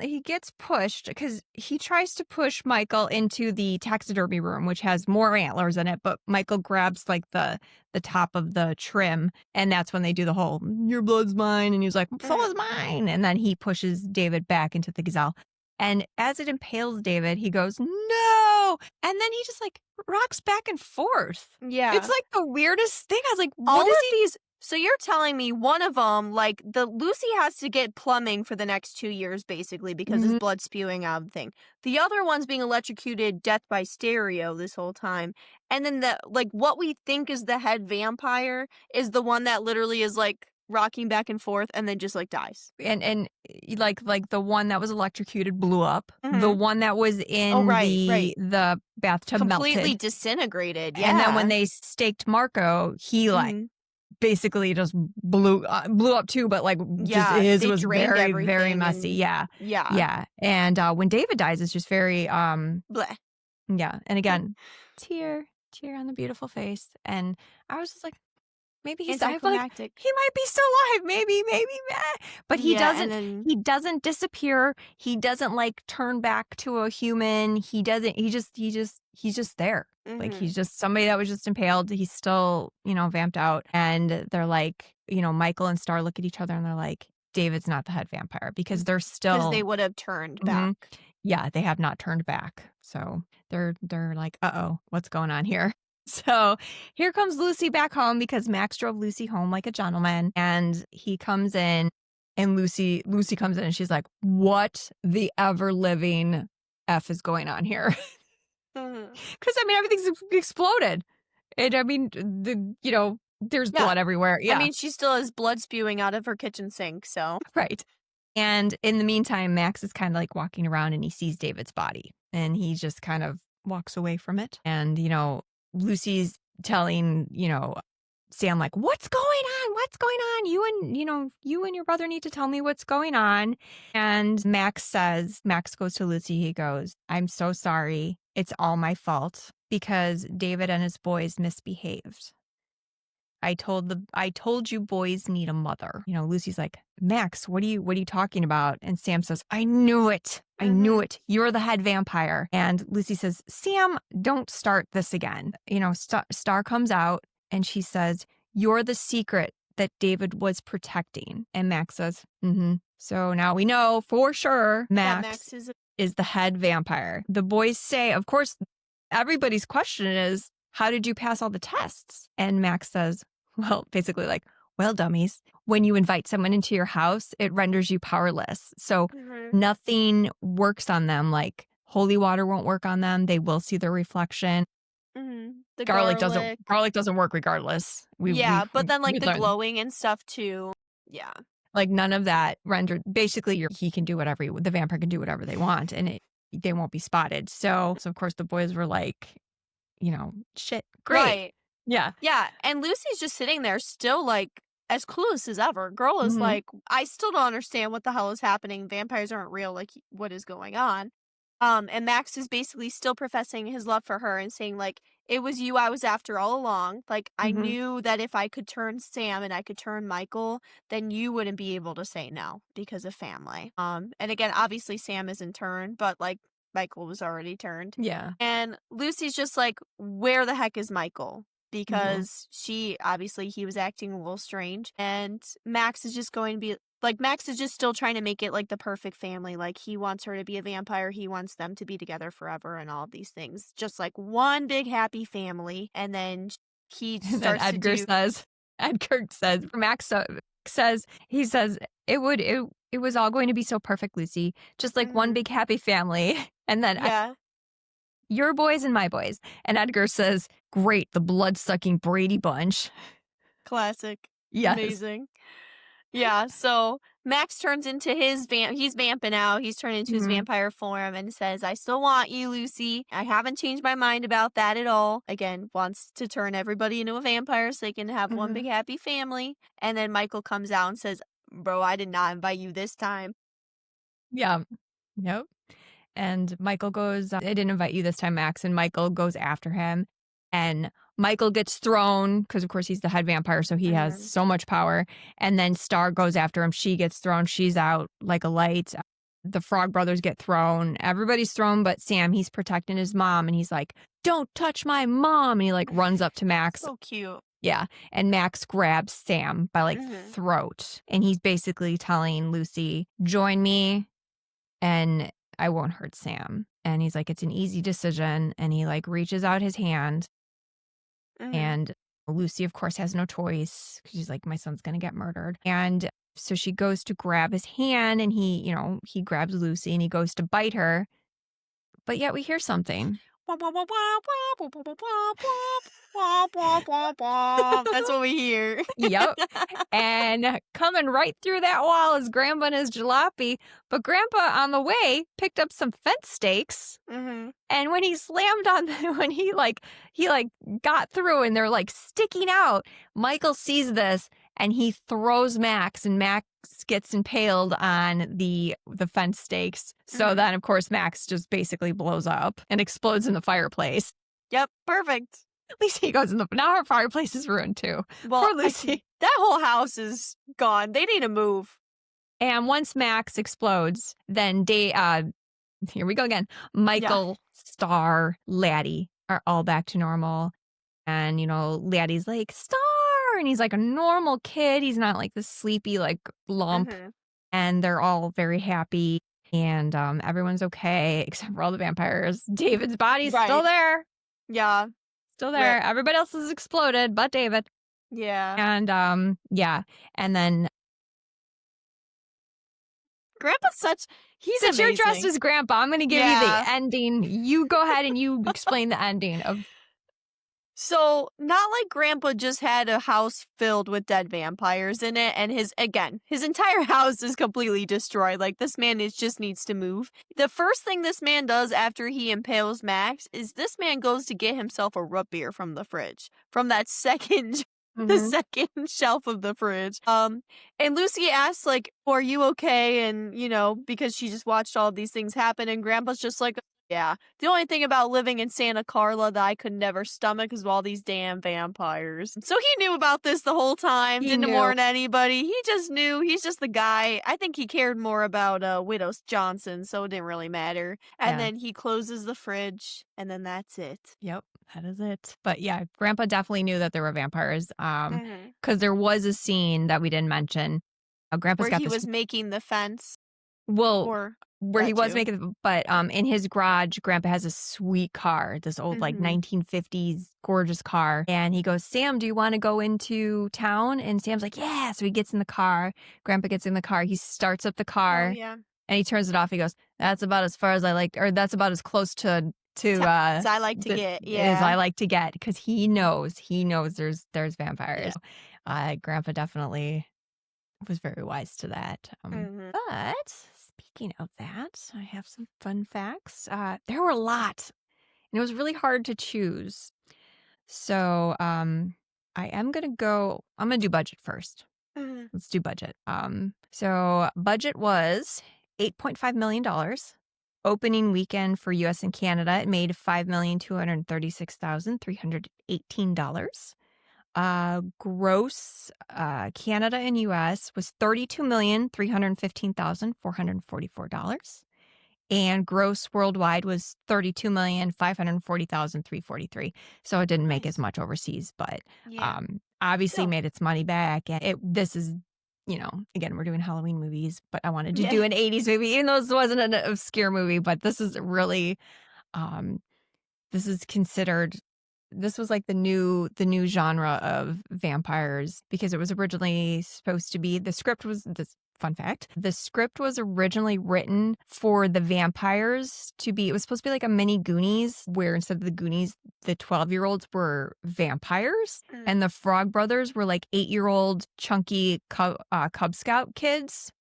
he gets pushed because he tries to push Michael into the taxidermy room, which has more antlers in it, but Michael grabs like the top of the trim, and that's when they do the whole "your blood's mine," and he's like, "So Mhm. is mine," and then he pushes David back into the gazelle, and as it impales David, he goes, "No," and then he just like rocks back and forth. It's Yeah. like the weirdest thing. I was like, "What All is of he?" these so you're telling me one of them, like, the Lucy has to get plumbing for the next 2 years basically because his Mhm. blood's spewing out of the thing. The other one's being electrocuted death by stereo this whole time. And then what we think is the head vampire is the one that literally is, like, rocking back and forth and then just, like, dies. Like the one that was electrocuted blew up. The Mhm. one that was Oh, in right, right. the bathtub Completely melted. disintegrated, And then when yeah. they staked Marco, he like Mhm. basically just blew up too, but like just Yeah, his they was drained very, very everything messy. and Yeah. yeah. Yeah. And when David dies, it's just very Bleh. yeah. And again, tear, tear on the beautiful face. And I was just like, maybe he's I feel like Anticlimactic. he might be still alive, maybe, but Yeah, and then he doesn't disappear, he doesn't, like, turn back to a human, he doesn't he's just there. Like, he's mhm. just somebody that was just impaled, he's still, vamped out, and they're like, Michael and Star look at each other and they're like, "David's not the head vampire," because they're 'Cause they still would have turned mhm. back. Yeah, they have not turned back. So they're like, "Uh-oh, what's going on here?" So here comes Lucy back home because Max drove Lucy home like a gentleman, and he comes in, and Lucy comes in and she's like, "What the ever living F is going on here?" Mhm. Because I mean everything's exploded. And I mean there's Yeah. blood everywhere. I Yeah. mean, she still has blood spewing out of her kitchen sink, so Right. And in the meantime, Max is kind of like walking around and he sees David's body and he just kind of walks away from it. And, Lucy's telling, Sam, like, what's going on? What's going on? You and your brother need to tell me what's going on. And Max goes to Lucy. He goes, "I'm so sorry. It's all my fault because David and his boys misbehaved. I told you boys need a mother." Lucy's like, "Max, what are you talking about?" And Sam says, "I knew it. I knew mhm, it. You're the head vampire." And Lucy says, "Sam, don't start this again." Star comes out and she says, "You're the secret that David was protecting." And Max says, "Mm-hmm." So now we know for sure that Max Max is a is the head vampire. The boys say, of course, everybody's question is, "How did you pass all the tests?" And Max says, well, basically, like, "Well, dummies, when you invite someone into your house, it renders you powerless. So mhm, nothing works on them. Like, holy water won't work on them. They will see their reflection. mhm. The Garlic garlic. doesn't work regardless. Yeah, but then, We like, the learned glowing and stuff too. Yeah. like none of that rendered. Basically, he can do whatever the vampire can do whatever they want, and they won't be spotted. So of course the boys were like, shit, great, Right. yeah, Yeah, and Lucy's just sitting there still, like, as clueless as ever. Girl is hmm like, "I still don't understand what the hell is happening. Vampires aren't real, like, what is going on?" And Max is basically still professing his love for her and saying, like, "It was you I was after all along. Like, I hmm knew that if I could turn Sam and I could turn Michael, then you wouldn't be able to say no because of family." And again, obviously Sam isn't turned, but, like, Michael was already turned. yeah. And Lucy's just like, "Where the heck is Michael?" hmm Because he was acting a little strange, and Max is just going to be like, Max is just still trying to make it, like, the perfect family, like, he wants her to be a vampire, he wants them to be together forever and all of these things, just like one big happy family, and then he And then starts to do Edgar says, he says, it was all going to be so perfect, Lucy, just like one mhm, big happy family. And then yeah, your boys and my boys. And Edgar says, "Great, the blood sucking Brady Bunch." classic, Yes. amazing. Yeah, so Max turns into he's vamping out, he's turned into his hmm vampire form and says, "I still want you, Lucy. I haven't changed my mind about that at all." Again, wants to turn everybody into a vampire so they can have one hmm big happy family. And then Michael comes out and says, "Bro, I did not invite you this time." Yeah. Yep. And Michael goes, "I didn't invite you this time, Max." And Michael goes after him. and Michael gets thrown because, of course, he's the head vampire, so he has Mhm. so much power. And then Star goes after him. She gets thrown. She's out like a light. The Frog brothers get thrown. Everybody's thrown, but Sam, he's protecting his mom, and he's like, "Don't touch my mom!" And he like runs up to Max. So cute. Yeah, and Max grabs Sam by like the Mhm. throat, and he's basically telling Lucy, "Join me, and I won't hurt Sam." And he's like, "It's an easy decision." And he like reaches out his hand, Mhm. and Lucy, of course, has no choice because she's like, "My son's going to get murdered." And so she goes to grab his hand, and he grabs Lucy and he goes to bite her. But yet we hear something. Womp, womp, womp, womp, womp, womp, womp, womp, womp. Womp, womp, womp, womp. That's what we hear. Yep. And coming right through that wall is Grandpa and his jalopy. But Grandpa, on the way, picked up some fence stakes. Mhm. And when he slammed on when he got through and they're like sticking out, Michael sees this and he throws Max, and Max gets impaled on the fence stakes. So Mhm. then of course Max just basically blows up and explodes in the fireplace. Yep, perfect. Lucy goes in the now her fireplace is ruined too. Well, Poor Lucy. that whole house is gone. They need to move. And once Max explodes, then here we go again. Yeah. Michael, Star, Laddie are all back to normal. And, Laddie's like, Star! And he's like a normal kid. He's not like this sleepy, like lump. Mhm. And they're all very happy. And everyone's okay, except for all the vampires. David's body's still Right. there. Yeah. Still Rip. there. Everybody else has exploded, but David. Yeah. And yeah. And then Grandpa's he's since you're dressed amazing. as grandpa, I'm going to give you the Yeah. ending. You go ahead and you explain the ending of. So, not like Grandpa just had a house filled with dead vampires in it, and his entire house is completely destroyed. Like, this man just needs to move. The first thing this man does after he impales Max is this man goes to get himself a root beer from the fridge, from that second the Mhm. second shelf of the fridge. And Lucy asks, like, "Oh, are you okay?" And, because she just watched all of these things happen, and Grandpa's just like, yeah. The only thing about living in Santa Carla that I could never stomach is all these damn vampires. So he knew about this the whole time, He didn't knew. warn anybody. He just knew. He's just the guy. I think he cared more about Widow Johnson, so it didn't really matter. And Yeah. then he closes the fridge, and then that's it. Yep. That is it. But yeah, grandpa definitely knew that there were vampires. Hmm. Because there was a scene that we didn't mention. Grandpa's Where got he this was making the fence, well, or where he that was too. making but in his garage, grandpa has a sweet car, this old like Hmm. 1950s gorgeous car. And he goes, Sam, do you want to go into town? And Sam's like, yeah. So he gets in the car. Grandpa gets in the car. He starts up the Oh car yeah, and he turns it off. He goes, that's about as far as I like, or that's about as close to as I like to get. as I Yeah, like to get, because he knows there's yeah. vampires. Grandpa definitely was very wise to that. Hmm. But speaking of that, I have some fun facts. There were a lot, and it was really hard to choose. So I'm gonna do budget first. Hmm. Let's do budget. So budget was $8.5 million. Opening weekend for US and Canada, it made $5,236,318. Gross Canada and US was $32,315,444. And gross worldwide was 32,540,343. So it didn't make as Nice. much overseas, but Yeah. obviously Still. made its money back. And this is, again, we're doing Halloween movies, but I wanted to Yeah. do an 80s movie, even though this wasn't an obscure movie, but this is really um this is considered this was like the new genre of vampires, because it was originally supposed to be, the script was this fun fact. The script was originally written for the vampires to be, it was supposed to be like a mini Goonies, where instead of the Goonies, the 12-year-olds were vampires Mm. and the Frog Brothers were like 8-year-old chunky Cub Scout kids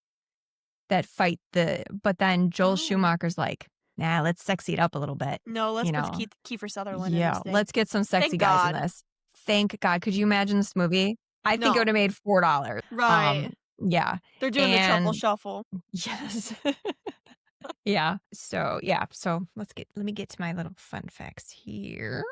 that fight but then Joel Oh. Schumacher's like, nah, let's sexy it up a little bit. No, let's You put know, Kiefer Sutherland in yeah, this thing. let's get some sexy Thank guys in God. this. Thank God. Could you imagine this movie? I think it would No. have made $4. Right. Yeah. They're doing the truffle And shuffle. yes. Yeah. So let me get to my little fun facts here.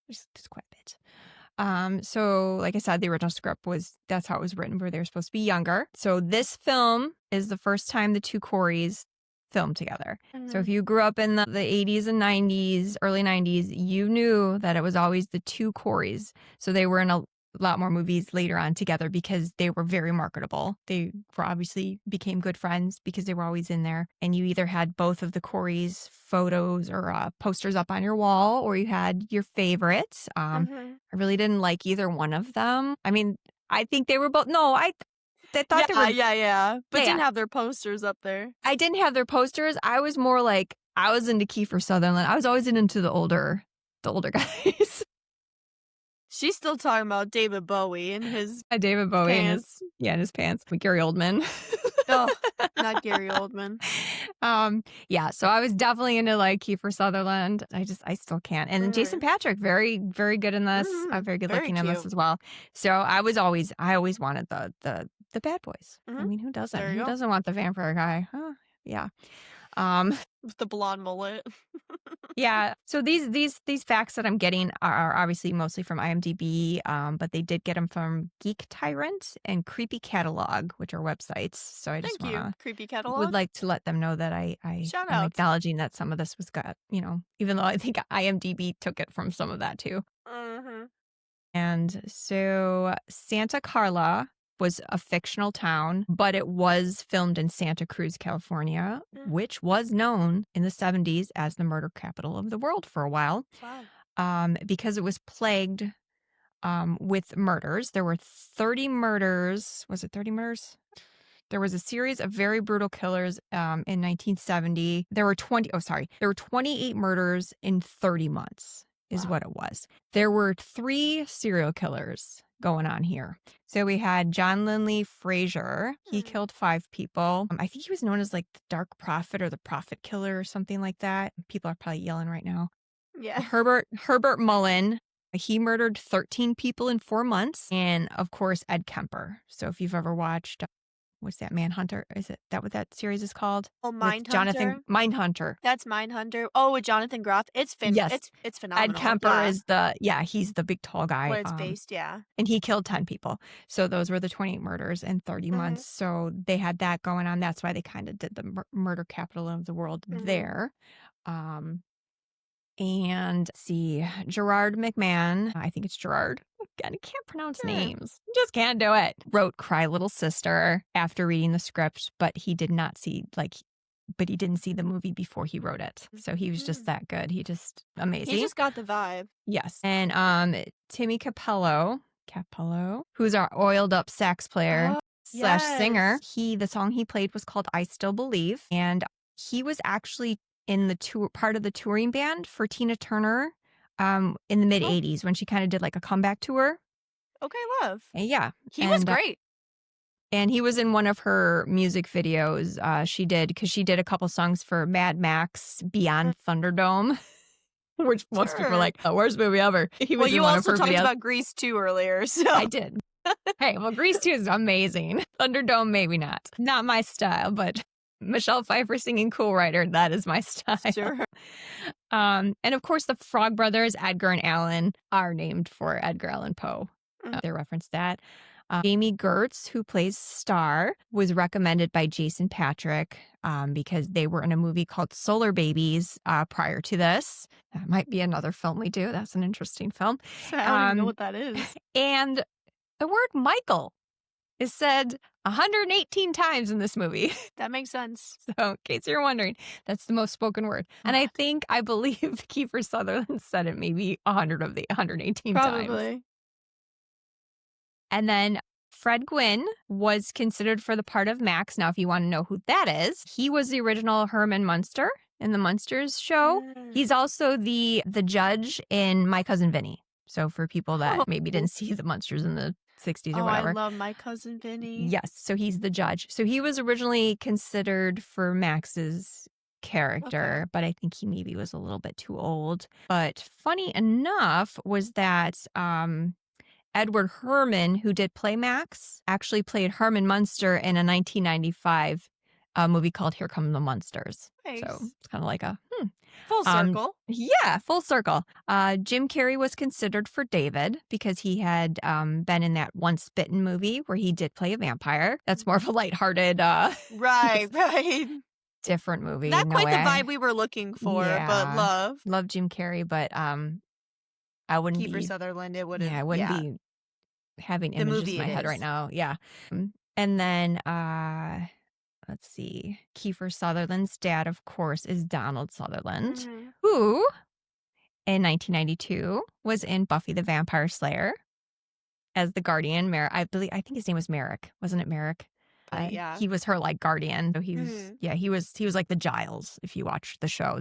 Just quite a bit. So like I said, the original script that's how it was written, where they were supposed to be younger. So this film is the first time the two Coreys filmed together. So if Mhm. you grew up in the 80s and 90s, early 90s, you knew that it was always the two Coreys. So they were in a lot more movies later on together because they were very marketable. They were obviously became good friends because they were always in there. And you either had both of the Coreys photos or posters up on your wall, or you had your favorites. Mhm. I really didn't like either one of them. I mean, I think they were both. No, I thought they Yeah, were. yeah, yeah, Yeah, but yeah. didn't have their posters up there. I didn't have their posters. I was more like I was into Kiefer Sutherland. I was always into the older guys. She's still talking about David Bowie and his David Bowie and pants. in his pants. With Gary Oldman. Oh, not Gary Oldman. Yeah, so I was definitely into like Kiefer Sutherland. I still can't. And then Jason Mhm. Patrick, very, very good in this. Mhm. Very good Very looking in this cute. as well. So I always wanted the bad boys. I Mhm. mean, who doesn't? There you Who go. doesn't want the vampire guy? Huh? Yeah. Um, With the blonde mullet. yeah. So these facts that I'm getting are obviously mostly from IMDb, but they did get them from Geek Tyrant and Creepy Catalog, which are websites. So I just Thank you, wanna creepy would catalog. like to let them know that I Shout am outs. acknowledging that some of this was got, even though I think IMDb took it from some of that too. Mhm. And so Santa Carla was a fictional town, but it was filmed in Santa Cruz, California, Mm, which was known in the 70s as the murder capital of the world for a while, wow. because it was plagued with murders. There were 30 murders. Was it 30 murders? There was a series of very brutal killers in 1970. There were 28 murders in 30 months, is Wow. what it was. There were three serial killers going on here. So we had John Linley Frazier. He Hmm. killed five people. I think he was known as like the Dark Prophet or the Prophet Killer or something like that. People are probably yelling right now. Yeah. Herbert Mullen. He murdered 13 people in 4 months. And of course, Ed Kemper. So if you've ever watched what's that, Manhunter? Is it that what that series is called? Oh, With Jonathan Mindhunter? Mindhunter. That's Mindhunter. Oh, with Jonathan Groff. Yes. It's Ed phenomenal. Kemper Yeah. is he's the big tall guy. What it's based, yeah. And he killed 10 people. So those were the 28 murders in 30 Mhm. months. So they had that going on. That's why they kind of did the murder capital of the world Mhm. there. Um, and see, Gerard McMahon, I think it's Gerard. Again, I can't pronounce Sure. names. Just can't do it. Wrote Cry Little Sister after reading the script, but he didn't see the movie before he wrote it. So he was just Mhm. that good. He just He amazing. just got the vibe. Yes. And Timmy Capello, who's our oiled up sax player Oh, slash singer. yes. The song he played was called I Still Believe. And he was actually in the part of the touring band for Tina Turner in the mid Oh, 80s when she kind of did like a comeback tour. okay, love. And yeah. He was great. And he was in one of her music videos because she did a couple songs for Mad Max Mm, Beyond Thunderdome, which most people are sure. like, the worst movie ever. He Well, was in you one of also her talked videos. about Grease too earlier, I so did. Hey, well, Grease 2 is amazing. Thunderdome, maybe not. Not my style, but Michelle Pfeiffer singing Cool Rider, that is my style. sure. And of course, the Frog Brothers, Edgar and Allan, are named for Edgar Allan Poe. Mhm. They referenced that. Jamie Gertz, who plays Star, was recommended by Jason Patrick because they were in a movie called Solar Babies prior to this. That might be another film we do. That's an interesting film. I don't even know Um, what that is. and the word Michael is said 118 times in this movie. That makes sense. So, in case you're wondering, that's the most spoken word. And I believe Kiefer Sutherland said it maybe 100 of the 118 times. Probably. And then Fred Gwynn was considered for the part of Max. Now, if you want to know who that is, he was the original Herman Munster in the Munsters show. Mm. He's also the judge in My Cousin Vinny. So for people that maybe Oh. didn't see the Munsters in the 60s or Oh, I whatever. love My Cousin Vinny. Yes, so he's the judge. So he was originally considered for Max's Okay. character, but I think he maybe was a little bit too old. But funny enough was that Edward Herman, who did play Max, actually played Herman Munster in a 1995 a movie called Here Come the Monsters. So Nice. it's kind of like a Full circle. yeah, full circle. Jim Carrey was considered for David because he had been in that Once Bitten movie where he did play a vampire. That's more of a lighthearted, Right, right. different movie. Not No quite way. the vibe we were looking for, but Yeah, love. love Jim Carrey, but I wouldn't Kiefer be. Sutherland, it Yeah, wouldn't I wouldn't yeah. be having The images in movie my it head right is. now. Yeah. And then let's see. Kiefer Sutherland's dad, of course, is Donald Sutherland, Mhm. who in 1992 was in Buffy the Vampire Slayer as the guardian. I think his name was Merrick. Wasn't it Merrick? But yeah. He was her like guardian. So Mhm. he was like the Giles if you watch the show.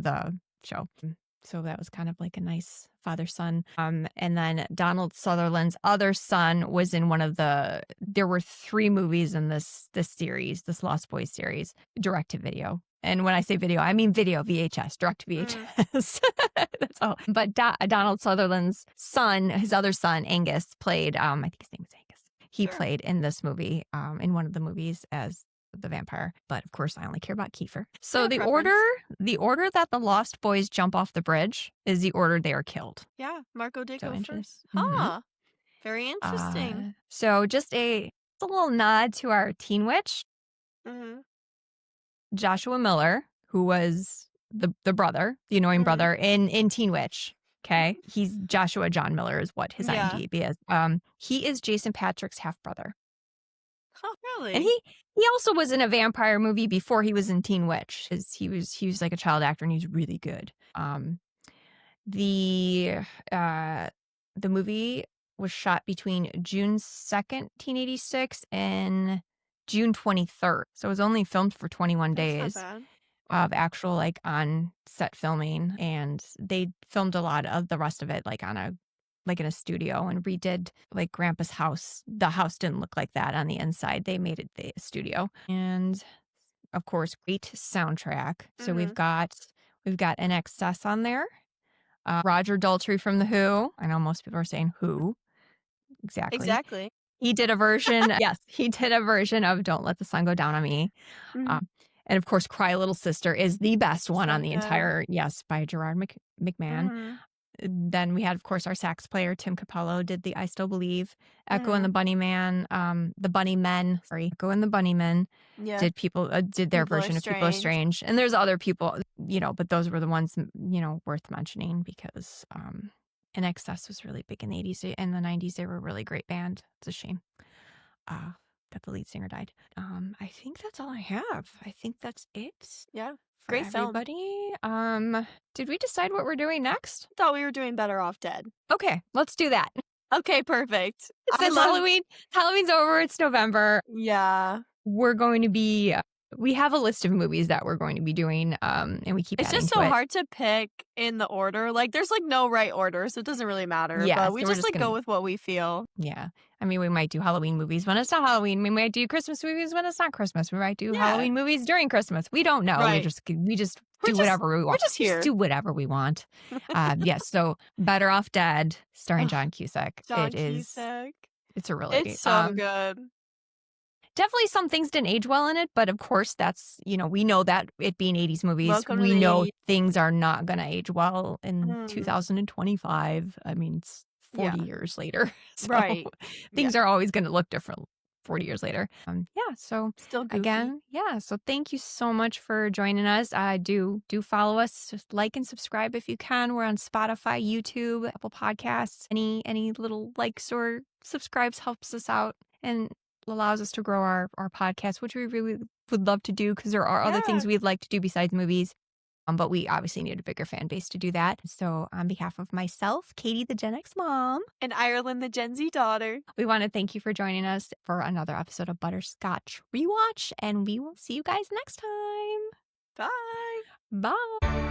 So that was kind of like a nice father son. And then Donald Sutherland's other son was in there were 3 movies in this series, this Lost Boys series, direct to video. And when I say video, I mean video VHS, direct to Mhm. VHS. That's all. But Donald Sutherland's son, his other son, Angus, played, I think his name was Angus. He Sure. played in this movie, in one of the movies as the vampire. But of course, I only care about Kiefer. So Fair preference. the order that the Lost Boys jump off the bridge is the order they are killed. Yeah, Marco So Dico interesting. first. Mm-hmm. Huh. Very interesting. So just a little nod to our teen witch, Mhm. Joshua Miller, who was the brother, the annoying Mhm. brother in Teen Witch. Okay, he's Joshua John Miller is what his Yeah. IMDb is. He is Jason Patrick's half brother, Huh, and really? he also was in a vampire movie before he was in Teen Witch. He was like a child actor, and he's really good. The uh, the movie was shot between June 2nd, 1986 and June 23rd. So it was only filmed for 21 That's not days bad. of actual like on set filming, and they filmed a lot of the rest of it like in a studio and redid like Grandpa's house. The house didn't look like that on the inside. They made it the studio. And of course, great soundtrack. So Mhm. we've got An Excess on there. Roger Daltrey from The Who. I know most people are saying Who. Exactly. Exactly. He did a version. Yes, he did a version of Don't Let the Sun Go Down on Me. Mhm. Um, and of course, Cry Little Sister is the best one on So the good. entire, yes, by Gerard McMahon. Mhm. Then we had, of course, our sax player, Tim Capello, did the I Still Believe. Echo and the Mhm. Bunny Men, sorry, Echo and the Bunnymen Yeah. did their People are version of People Are strange. Strange. And there's other people, but those were the ones, worth mentioning because In Excess was really big in the 80s and the 90s. They were a really great band. It's a shame that the lead singer died. I think that's all I have. I think that's it Yeah. for Great film. everybody. Did we decide what we're doing next? Thought we were doing better off dead. Okay, let's do that. Okay, perfect. I Since love Halloween's over, it's November. Yeah. We're going to be we have a list of movies that we're going to be doing, and we keep It's adding just to so it. hard to pick in the order. Like, there's, like, no right order, so it doesn't really matter, Yeah, but we so we're just, just like, go gonna with what we feel. yeah. I mean, we might do Halloween movies when it's not Halloween. We might do Christmas movies when it's not Christmas. We might do Yeah. Halloween movies during Christmas. We don't know. Right. We just We're do just whatever we we're want. just We just here. do whatever we want. Yes. So Better Off Dead, starring Ugh, John Cusack. John Cusack. It's a It's really so good. definitely some things didn't age well in it, but of course that's, we know that it being 80s movies, Welcome to we the know 80s. things are not going to age well in Mhm. 2025. I mean, it's 40 Yeah. years later. So Right. Yeah. things are always going to look different 40 years later. Yeah. So Still goofy. again, yeah. So thank you so much for joining us. Do follow us. Just like and subscribe if you can. We're on Spotify, YouTube, Apple Podcasts. Any little likes or subscribes helps us out and allows us to grow our podcast, which we really would love to do because there are other Yeah. things we'd like to do besides movies. But we obviously need a bigger fan base to do that. So, on behalf of myself, Katie, the Gen X mom, And Ireland, the Gen Z daughter. we want to thank you for joining us for another episode of Butterscotch Rewatch. And we will see you guys next time. Bye. Bye.